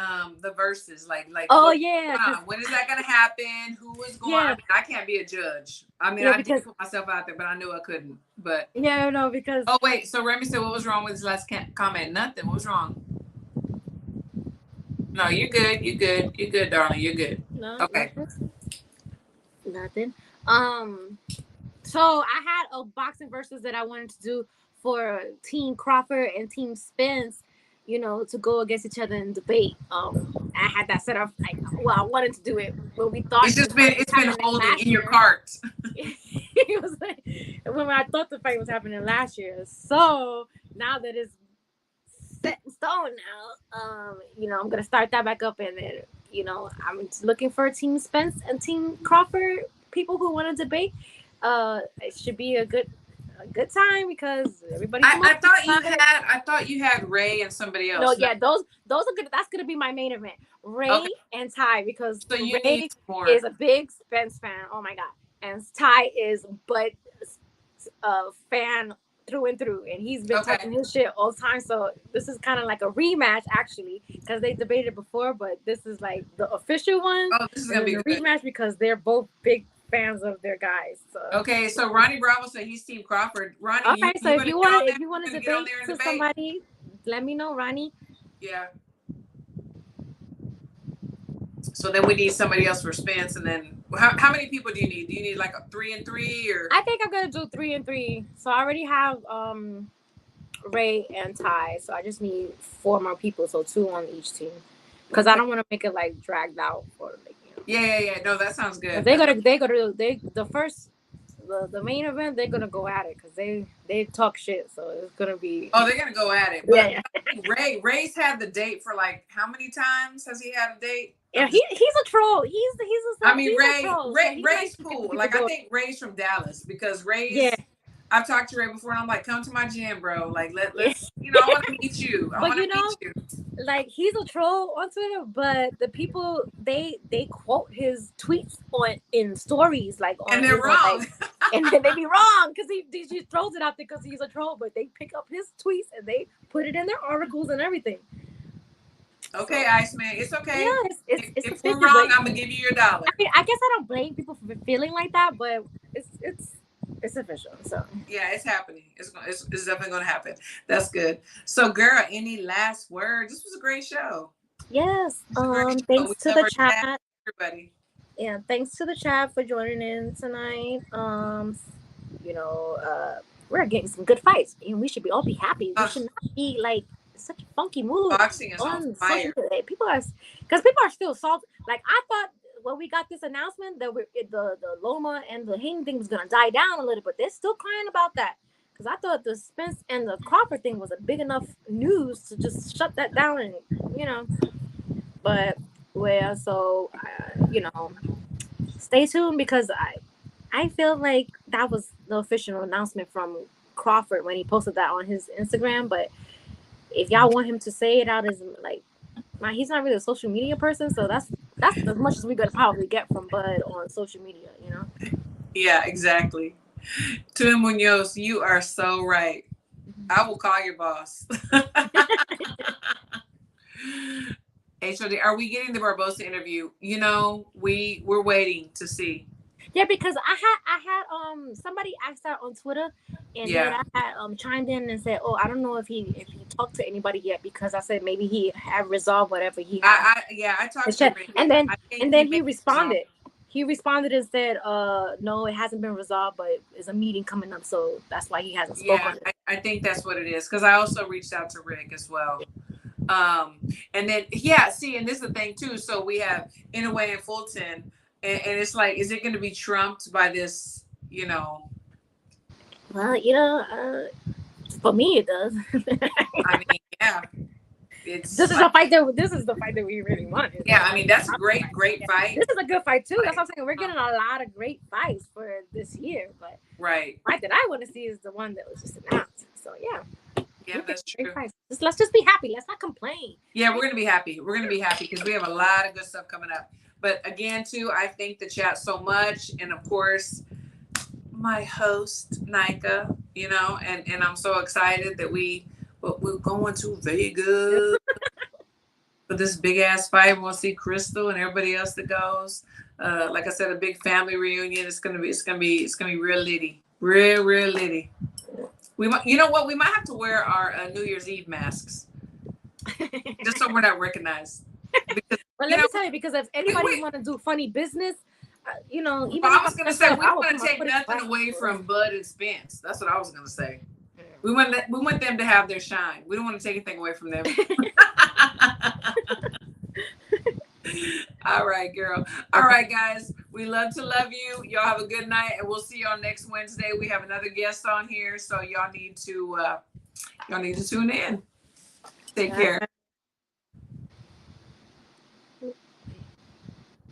[SPEAKER 2] verses, like when is that gonna happen? Who is going? Yeah. I can't be a judge. I mean, I did put myself out there, but I knew I couldn't. But
[SPEAKER 3] because
[SPEAKER 2] wait. So Remy said, what was wrong with his last comment? Nothing. What was wrong? No, you're good. You're good, darling. You're good. No, okay.
[SPEAKER 3] Nothing. So I had a boxing versus that I wanted to do for Team Crawford and Team Spence, you know, to go against each other and debate. I had that set up. I wanted to do it, but we thought
[SPEAKER 2] it's been holding in your cart.
[SPEAKER 3] It was like when I thought the fight was happening last year. So now that it's set in stone now, you know, I'm gonna start that back up, and then, you know, I'm looking for Team Spence and Team Crawford people who want to debate. It should be a good time, because everybody.
[SPEAKER 2] I thought you had Ray and somebody else.
[SPEAKER 3] No, yeah, those are good. That's gonna be my main event, Ray and Ty, because Ray is a big Spence fan. Oh my god, and Ty is a fan through and through, and he's been talking his shit all the time. So this is kind of like a rematch, actually, because they debated before, but this is like the official one.
[SPEAKER 2] Oh, this is gonna be a
[SPEAKER 3] rematch, because they're both big fans of their guys. So.
[SPEAKER 2] Okay, so Ronnie Bravo said he's Team Crawford. Ronnie,
[SPEAKER 3] okay, so if you want to debate
[SPEAKER 2] to
[SPEAKER 3] somebody, let me know, Ronnie.
[SPEAKER 2] Yeah. So then we need somebody else for Spence, and then how many people do you need? Do you need like a 3 and 3 or?
[SPEAKER 3] I think I'm gonna do 3 and 3. So I already have Ray and Ty, so I just need 4 more people, so 2 on each team, because I don't want to make it like dragged out for like.
[SPEAKER 2] Yeah. No, that sounds good.
[SPEAKER 3] The main event, they're gonna go at it because they talk shit, so it's gonna be.
[SPEAKER 2] Oh, they're gonna go at it. But
[SPEAKER 3] yeah.
[SPEAKER 2] Ray's had the date for like how many times has he had a date?
[SPEAKER 3] Yeah, he's a troll. He's
[SPEAKER 2] Ray's cool. Like I think Ray's from Dallas because Ray's. Yeah. I've talked to Ray before, and I'm like, come to my gym, bro. Like let's I want to meet you. I want to meet you.
[SPEAKER 3] Like he's a troll on Twitter, but the people they quote his tweets in stories
[SPEAKER 2] and they're wrong.
[SPEAKER 3] And then they be wrong because he just throws it out there because he's a troll, but they pick up his tweets and they put it in their articles and everything.
[SPEAKER 2] Okay, Iceman, it's okay.
[SPEAKER 3] Yeah,
[SPEAKER 2] if we're wrong, I'm gonna give you your $1.
[SPEAKER 3] I mean, I guess I don't blame people for feeling like that, but it's official. So
[SPEAKER 2] yeah, it's happening. It's definitely gonna happen. That's good. So, girl, any last words? This was a great show.
[SPEAKER 3] Yes. Thanks to the chat. Everybody. Yeah, thanks to the chat for joining in tonight. We're getting some good fights, and we should all be happy. We should not be like such a funky mood.
[SPEAKER 2] Boxing is on fire.
[SPEAKER 3] People are still salty. Like I thought when we got this announcement that the Loma and the Hayden thing was gonna die down a little, but they're still crying about that. Because I thought the Spence and the Crawford thing was a big enough news to just shut that down, and But stay tuned because I feel like that was the official announcement from Crawford when he posted that on his Instagram. But if y'all want him to say it out as like, he's not really a social media person, so that's as much as we're gonna probably get from Bud on social media,
[SPEAKER 2] Yeah, exactly. Tuna Munoz, you are so right. I will call your boss. HOD, are we getting the Barbosa interview? We're waiting to see.
[SPEAKER 3] Yeah, because I had somebody asked that on Twitter, and then I had chimed in and said, "Oh, I don't know if he talked to anybody yet," because I said maybe he had resolved whatever he had.
[SPEAKER 2] I talked to him.
[SPEAKER 3] And then he responded. He responded and said, "No, it hasn't been resolved, but there's a meeting coming up, so that's why he hasn't spoken."
[SPEAKER 2] Yeah, I think that's what it is. Because I also reached out to Rick as well. And then and this is the thing too. So we have Inouye and Fulton. And it's like, is it going to be trumped by this,
[SPEAKER 3] Well, for me it does.
[SPEAKER 2] I mean, yeah.
[SPEAKER 3] This is the fight that we really want.
[SPEAKER 2] Yeah, I mean, that's a great fight.
[SPEAKER 3] This is a good fight too. That's what I'm saying. We're getting a lot of great fights for this year. But
[SPEAKER 2] right.
[SPEAKER 3] The fight that I want to see is the one that was just announced. So
[SPEAKER 2] yeah, that's true.
[SPEAKER 3] Let's just be happy. Let's not complain.
[SPEAKER 2] Yeah, we're gonna be happy. We're gonna be happy because we have a lot of good stuff coming up. But again, too, I thank the chat so much. And of course, my host, Nika, and I'm so excited that we're going to Vegas for this big ass fight. We'll see Crystal and everybody else that goes. Like I said, a big family reunion. It's gonna be real litty. Real litty. We might, we might have to wear our New Year's Eve masks. Just so we're not recognized. Because,
[SPEAKER 3] well, let me tell you, because if anybody want to do funny business, even
[SPEAKER 2] I was going to say, we want to take nothing away from Bud and Spence. That's what I was going to say. Yeah. We want them to have their shine. We don't want to take anything away from them. All right, girl. All right, guys. We love to love you. Y'all have a good night, and we'll see y'all next Wednesday. We have another guest on here, so y'all need to tune in. Take care.